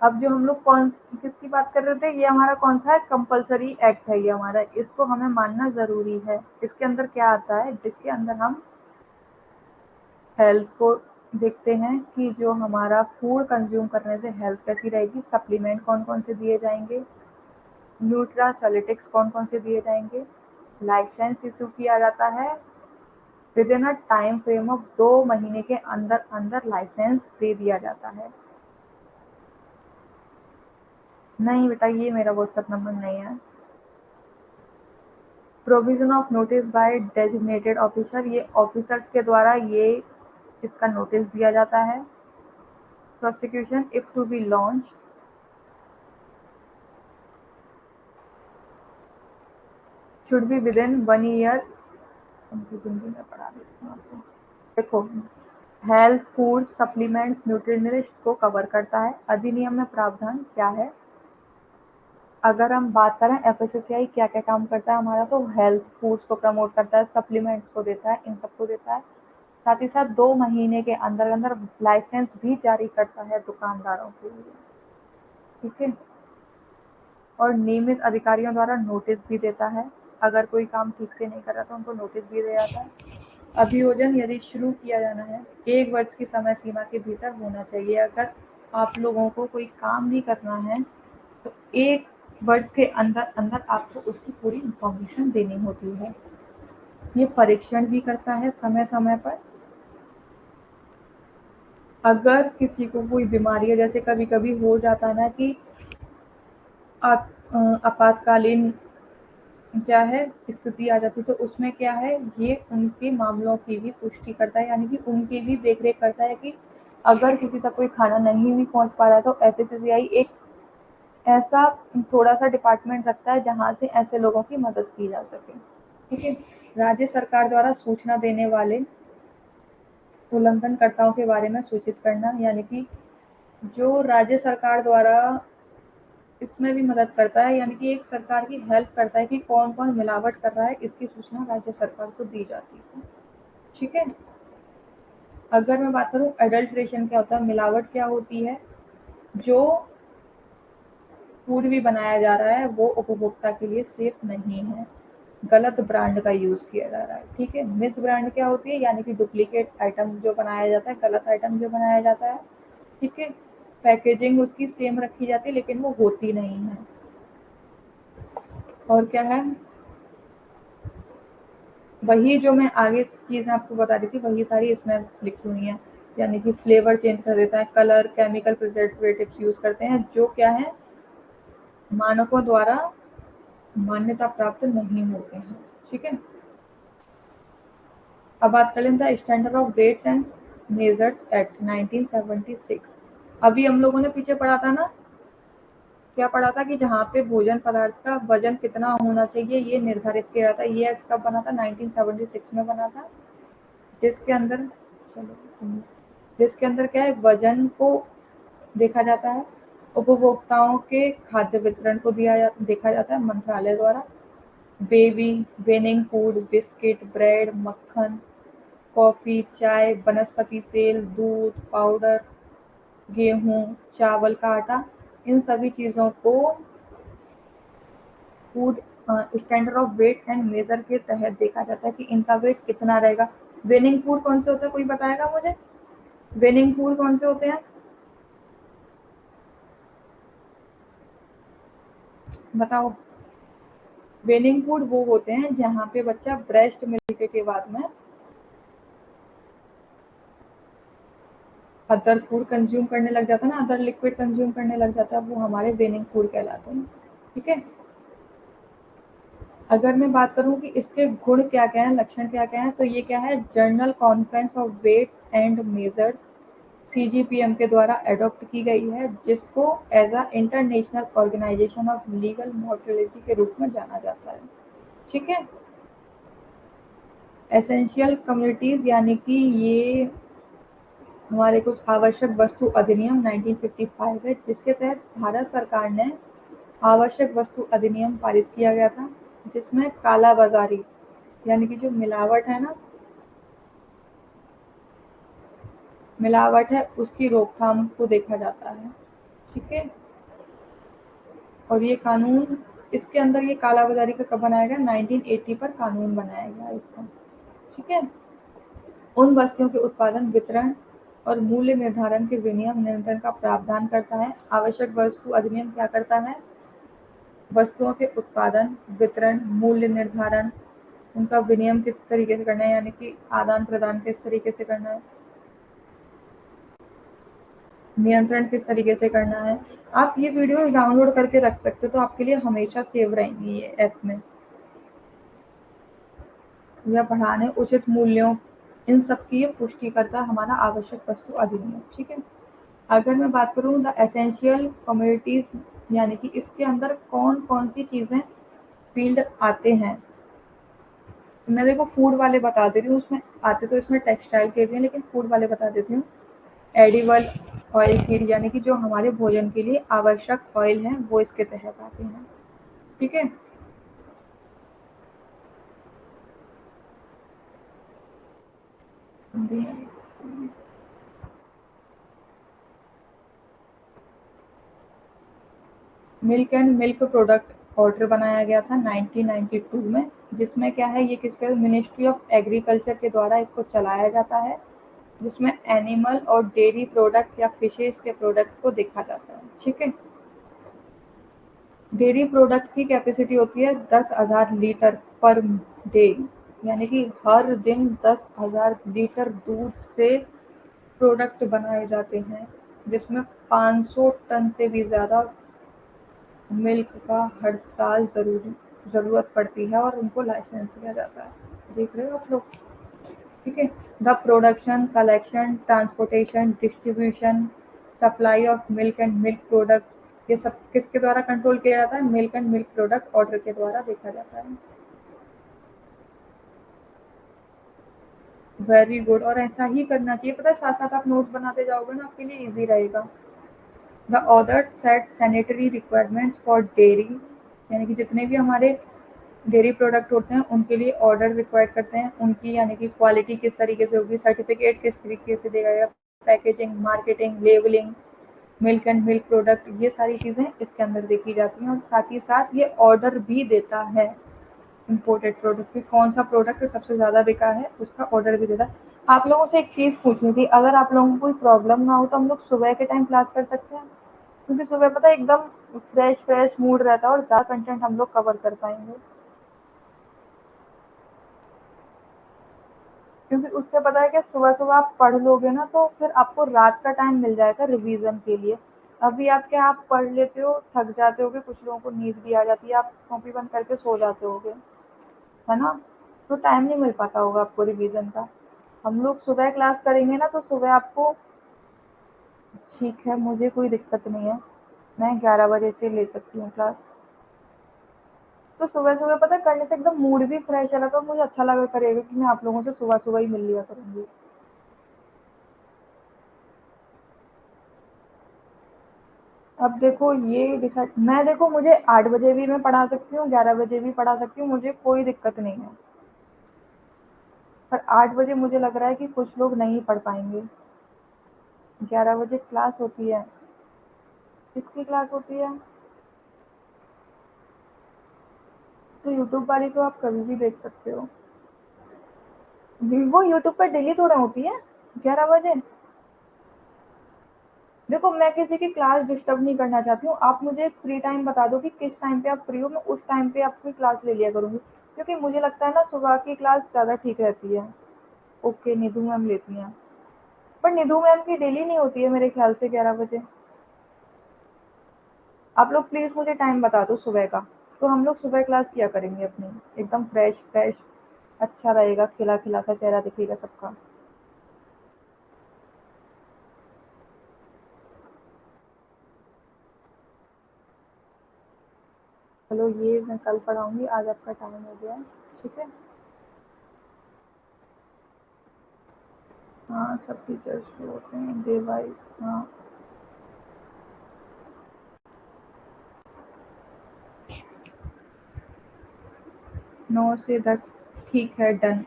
Speaker 1: अब जो हम लोग कौन किसकी बात कर रहे थे, ये हमारा कौन सा है, कंपलसरी एक्ट है ये हमारा, इसको हमें मानना जरूरी है। इसके अंदर क्या आता है, जिसके अंदर हम हेल्थ को देखते हैं कि जो हमारा फूड कंज्यूम करने से हेल्थ कैसी रहेगी, सप्लीमेंट कौन कौन से दिए जाएंगे, न्यूट्रासेल्यूटिक्स कौन कौन से दिए जाएंगे, लाइसेंस इशू किया जाता है with in a time frame of 2 महीने के अंदर अंदर लाइसेंस दे दिया जाता है। नहीं बेटा, ये मेरा व्हाट्सएप नंबर नहीं है। Provision of notice bye designated officer, ये ऑफिसर्स के द्वारा ये इसका नोटिस दिया जाता है। Prosecution if to be launch, should be with in 1 year. Hindi में पढ़ा देती हूँ आपको। देखो, हेल्थ फूड सप्लीमेंट्स न्यूट्रिशनिस्ट को कवर करता है। अधिनियम में प्रावधान क्या है, अगर हम बात करें एफएसएसएआई क्या क्या काम करता है हमारा, तो हेल्थ फूड्स को प्रमोट करता है, सप्लीमेंट्स को देता है, इन सबको देता है। साथ ही साथ 2 महीने के अंदर अंदर लाइसेंस भी जारी करता है दुकानदारों के लिए। ठीक है? और नियमित अधिकारियों द्वारा नोटिस भी देता है, अगर कोई काम ठीक से नहीं कर रहा तो उनको नोटिस भी दिया जाता है। अभियोजन यदि शुरू किया जाना है 1 वर्ष की समय सीमा के भीतर होना चाहिए। अगर आप लोगों को कोई काम भी करना है तो 1 वर्ष के अंदर अंदर आपको उसकी पूरी इंफॉर्मेशन देनी होती है। ये परीक्षण भी करता है समय समय पर। अगर किसी को कोई बीमारी है, जैसे कभी कभी हो जाता है ना कि आप आपातकालीन क्या है स्थिति आ जाती है, तो उसमें क्या है, ये उनके मामलों की भी पुष्टि करता है, यानी कि उनकी भी देख रेख करता है कि अगर किसी तक कोई खाना नहीं भी पहुंच पा रहा है तो एफएसएसएआई एक ऐसा थोड़ा सा डिपार्टमेंट रखता है जहां से ऐसे लोगों की मदद की जा सके। ठीक है? राज्य सरकार द्वारा सूचना देने वाले उल्लंघनकर्ताओं के बारे में सूचित करना, यानी कि जो राज्य सरकार द्वारा इसमें भी मदद करता है, यानी कि एक सरकार की हेल्प करता है कि कौन कौन मिलावट कर रहा है, इसकी सूचना राज्य सरकार को दी जाती है। ठीक है? अगर मैं बात करूं एडल्ट्रेशन क्या होता है, मिलावट क्या होती है, जो फूड भी बनाया जा रहा है वो उपभोक्ता के लिए सेफ नहीं है, गलत ब्रांड का यूज किया जा रहा है। ठीक है? मिस ब्रांड क्या होती है, यानी कि डुप्लीकेट आइटम जो बनाया जाता है, गलत आइटम जो बनाया जाता है। ठीक है? पैकेजिंग उसकी सेम रखी जाती है लेकिन वो होती नहीं है। और क्या है, वही जो मैं आगे चीज़ें आपको बता रही थी वही सारी इसमें लिखी हुई हैं, यानी कि फ्लेवर चेंज कर देता है, कलर, केमिकल प्रिजर्वेटिव्स यूज करते हैं, जो क्या है, मानकों द्वारा मान्यता प्राप्त नहीं होते हैं। ठीक है, अब बात कर लें the standard of weights and measures act 1976। अभी हम लोगों ने पीछे पढ़ा था ना, क्या पढ़ा था कि जहाँ पे भोजन पदार्थ का वजन कितना होना चाहिए ये निर्धारित किया जाता है। ये एक्ट कब बना था? 1976 में बना था, जिसके अंदर चलो जिसके अंदर क्या है, वजन को देखा जाता है, उपभोक्ताओं के खाद्य वितरण को देखा जाता है मंत्रालय द्वारा। बेबी वेनिंग फूड, बिस्किट, ब्रेड, मक्खन, कॉफी, चाय, वनस्पति तेल, दूध पाउडर, गेहूं, चावल का आटा, इन सभी चीजों को food standard of weight and measure के तहत देखा जाता है कि इनका वेट कितना रहेगा। वेनिंग फूड कौन से होते हैं, कोई बताएगा मुझे? वेनिंग फूड कौन से होते हैं, बताओ? वेनिंग फूड वो होते हैं जहाँ पे बच्चा ब्रेस्ट मिल्क के बाद में अदर फूड कंज्यूम करने लग जाता है ना, अदर लिक्विड कंज्यूम करने लग जाता है, वो हमारे वेनिंग फूड कहलाते हैं। ठीक है, अगर मैं बात करूं कि इसके गुण क्या क्या है, लक्षण क्या क्या है, तो ये क्या है, general conference of weights and measures CGPM के द्वारा एडॉप्ट की गई है, जिसको as a international organisation of legal morphology के रूप में जाना जाता है। ठीक है, एसेंशियल कम्युनिटीज यानी कि ये हमारे कुछ आवश्यक वस्तु अधिनियम 1955 है, जिसके तहत भारत सरकार ने आवश्यक वस्तु अधिनियम पारित किया गया था, जिसमें काला बाजारी यानी कि जो मिलावट है ना, मिलावट है उसकी रोकथाम को देखा जाता है। ठीक है, और ये कानून, इसके अंदर ये काला बाजारी का कब बनाया गया? 1980 पर कानून बनाया गया इसका। ठीक है, उन वस्तुओं के उत्पादन, वितरण और मूल्य निर्धारण के विनियम नियंत्रण का प्रावधान करता है। आवश्यक वस्तु अधिनियम क्या करता है? वस्तुओं के उत्पादन, वितरण, मूल्य निर्धारण, उनका विनियम किस तरीके से करना है, यानी कि आदान प्रदान किस तरीके से करना है, नियंत्रण किस तरीके से करना है। आप ये वीडियो डाउनलोड करके रख सकते हो, तो आपके लिए हमेशा सेव रहेंगी ये ऐप में। या बढ़ाने उचित मूल्यों, इन सब की ये पुष्टि करता है हमारा आवश्यक वस्तु अधिनियम। ठीक है, अगर मैं बात करूँ द एसेंशियल कम्युनिटीज यानी कि इसके अंदर कौन कौन सी चीजें फील्ड आते हैं, मैं देखो फूड वाले बता दे रही हूँ, उसमें आते तो इसमें टेक्सटाइल के भी हैं, लेकिन फूड वाले बता देती हूँ। एडिबल ऑयल सीड यानी कि जो हमारे भोजन के लिए आवश्यक ऑयल है वो इसके तहत आते हैं। ठीक है, milk and milk product order बनाया गया था 1992 में, जिसमें क्या है, ये किसके, मिनिस्ट्री ऑफ एग्रीकल्चर के द्वारा इसको चलाया जाता है, जिसमें एनिमल और डेयरी प्रोडक्ट या फिशेज के प्रोडक्ट को देखा जाता है। ठीक है, डेयरी प्रोडक्ट की कैपेसिटी होती है 10,000 लीटर पर डे, यानी कि हर दिन 10,000 लीटर दूध से प्रोडक्ट बनाए जाते हैं, जिसमें 500 टन से भी ज़्यादा मिल्क का हर साल ज़रूरत पड़ती है और उनको लाइसेंस दिया जाता है। देख रहे हो आप लोग? ठीक है, the production, collection, transportation, distribution, supply of milk and milk product, ये सब किसके द्वारा कंट्रोल किया जाता है? Milk and milk product order के द्वारा देखा जाता है। वेरी गुड, और ऐसा ही करना चाहिए, पता है, साथ साथ आप नोट्स बनाते जाओगे ना, आपके लिए इजी रहेगा। The order set sanitary requirements for dairy, यानी कि जितने भी हमारे डेयरी प्रोडक्ट होते हैं उनके लिए ऑर्डर रिक्वायर करते हैं, उनकी यानी कि क्वालिटी किस तरीके से होगी, सर्टिफिकेट किस तरीके से देगा जाएगा, packaging, marketing, labelling, milk and milk product, ये सारी चीज़ें इसके अंदर देखी जाती हैं। और साथ ही साथ ये ऑर्डर भी देता है इम्पोर्टेड प्रोडक्ट की, कौन सा प्रोडक्ट सबसे ज़्यादा बिका है उसका ऑर्डर भी देता है। आप लोगों से एक चीज़ पूछनी थी, अगर आप लोगों को कोई प्रॉब्लम ना हो तो हम लोग सुबह के टाइम क्लास कर सकते हैं, क्योंकि सुबह पता है एकदम फ्रेश फ्रेश मूड रहता है और ज़्यादा कंटेंट हम लोग कवर कर पाएंगे, क्योंकि उससे पता है कि सुबह सुबह आप पढ़ लोगे ना तो फिर आपको रात का टाइम मिल जाएगा रिवीजन के लिए। अभी आप क्या, आप पढ़ लेते हो, थक जाते होगे, कुछ लोगों को नींद भी आ जाती है, आप कॉपी बंद करके सो जाते होगे, है ना? तो टाइम नहीं मिल पाता होगा आपको रिवीजन का। हम लोग सुबह क्लास करेंगे ना, तो सुबह आपको, ठीक है, मुझे कोई दिक्कत नहीं है, मैं 11 बजे से ले सकती हूँ क्लास। तो सुबह सुबह पता है करने से एकदम मूड भी फ्रेश रहेगा, मुझे अच्छा लगा करेगा कि मैं आप लोगों से सुबह सुबह ही मिल लिया करूंगी। अब देखो ये डिसाइड, मैं देखो मुझे 8 बजे भी मैं पढ़ा सकती हूँ, 11 बजे भी पढ़ा सकती हूँ, मुझे कोई दिक्कत नहीं है। पर 8 बजे मुझे लग रहा है कि कुछ लोग नहीं पढ़ पाएंगे। 11 बजे क्लास होती है। किसकी क्लास होती है? तो यूट्यूब वाली तो आप कभी भी देख सकते हो। वो यूट्यूब पर डेली थोड़ा होती है 11 बजे। देखो मैं किसी की क्लास डिस्टर्ब नहीं करना चाहती हूँ, आप मुझे एक फ्री टाइम बता दो कि किस टाइम पे आप फ्री हो, मैं उस टाइम पे आपकी क्लास ले लिया करूंगी, क्योंकि मुझे लगता है ना सुबह की क्लास ज़्यादा ठीक रहती है। ओके, निधु मैम लेती हैं, पर निधु मैम की डेली नहीं होती है मेरे ख्याल से 11 बजे। आप लोग प्लीज़ मुझे टाइम बता दो सुबह का, तो हम लोग सुबह क्लास किया करेंगे अपनी, एकदम फ्रेश फ्रेश, अच्छा रहेगा, खिला खिला सा चेहरा दिखेगा सबका। चलो ये मैं कल पढ़ाऊंगी, आज आपका टाइम हो गया है, ठीक है? हाँ, सब टीचर्स जो होते हैं डे वाइज, हाँ। 9 से 10, ठीक है, डन।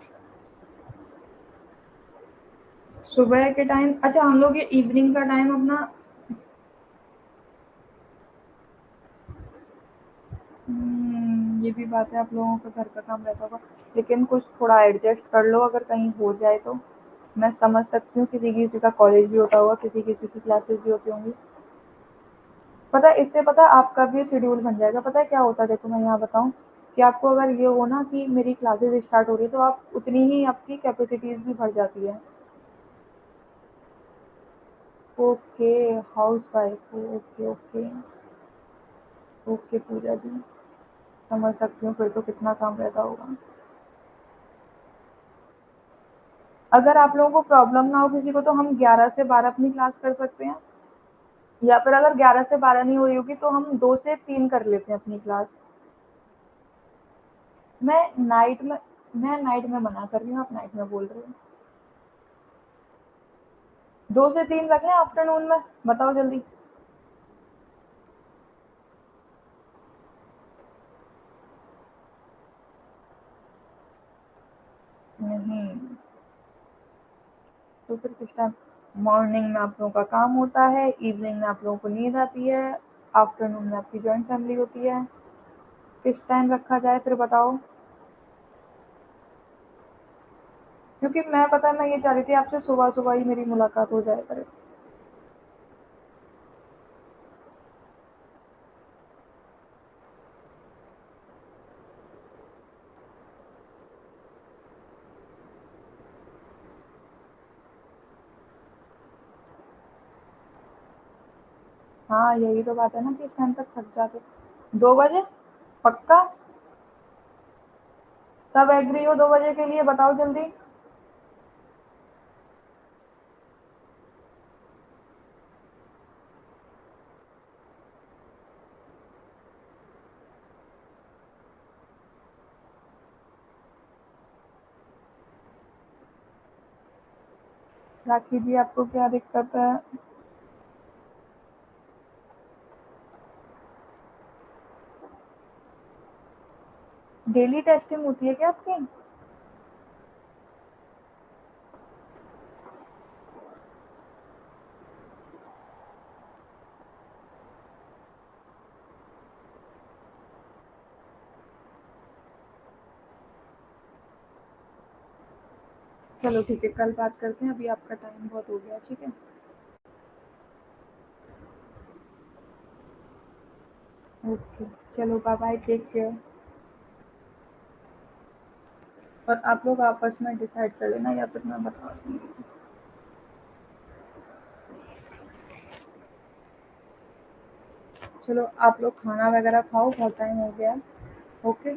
Speaker 1: सुबह के टाइम, अच्छा हम लोग ये इवनिंग का टाइम अपना, ये भी बात है, आप लोगों का घर का काम रहता होगा, लेकिन कुछ थोड़ा एडजस्ट कर लो, अगर कहीं हो जाए तो। मैं समझ सकती हूँ, किसी किसी का कॉलेज भी होता होगा, किसी किसी की क्लासेस भी होती होंगी। पता है, इससे पता है आपका भी शेड्यूल बन जाएगा। पता है क्या होता है, देखो मैं यहाँ बताऊँ कि आपको अगर ये हो ना कि मेरी क्लासेस स्टार्ट हो रही है, तो आप उतनी ही आपकी कैपेसिटीज भी बढ़ जाती है। ओके, हाउस वाइफ हो, ओके ओके। ओके पूजा जी, समझ सकती हूँ, फिर तो कितना काम रहता होगा। अगर आप लोगों को प्रॉब्लम ना हो किसी को, तो हम 11 से 12 अपनी क्लास कर सकते हैं, या फिर अगर 11 से 12 नहीं हो रही होगी तो हम 2 से 3 कर लेते हैं अपनी क्लास। मैं नाइट में मैं नाइट में मना कर रही हूँ, आप नाइट में बोल रहे हो। 2 से 3 रख लें आफ्टरनून में, बताओ जल्दी। नहीं, तो फिर किस टाइम? मॉर्निंग में आप लोगों का काम होता है, इवनिंग में आप लोगों को नींद आती है, आफ्टरनून में आपकी जॉइंट फैमिली होती है, किस टाइम रखा जाए फिर बताओ? क्योंकि मैं, पता है, मैं ये चाह रही थी आपसे सुबह सुबह ही मेरी मुलाकात हो जाए करे। हाँ यही तो बात है ना कि इस टाइम तक थक जाते। 2 बजे पक्का? सब एग्री हो 2 बजे के लिए, बताओ जल्दी। राखी जी आपको क्या दिक्कत है? डेली टेस्टिंग होती है क्या आपकी? चलो ठीक है, कल बात करते हैं, अभी आपका टाइम बहुत हो गया, ठीक है? ओके, चलो बाय बाय, टेक केयर। और आप लोग आपस में डिसाइड कर लेना, या फिर मैं बता दूंगी। चलो आप लोग खाना वगैरह खाओ, बहुत टाइम हो गया। Okay,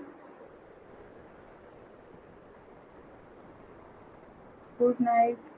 Speaker 1: good night.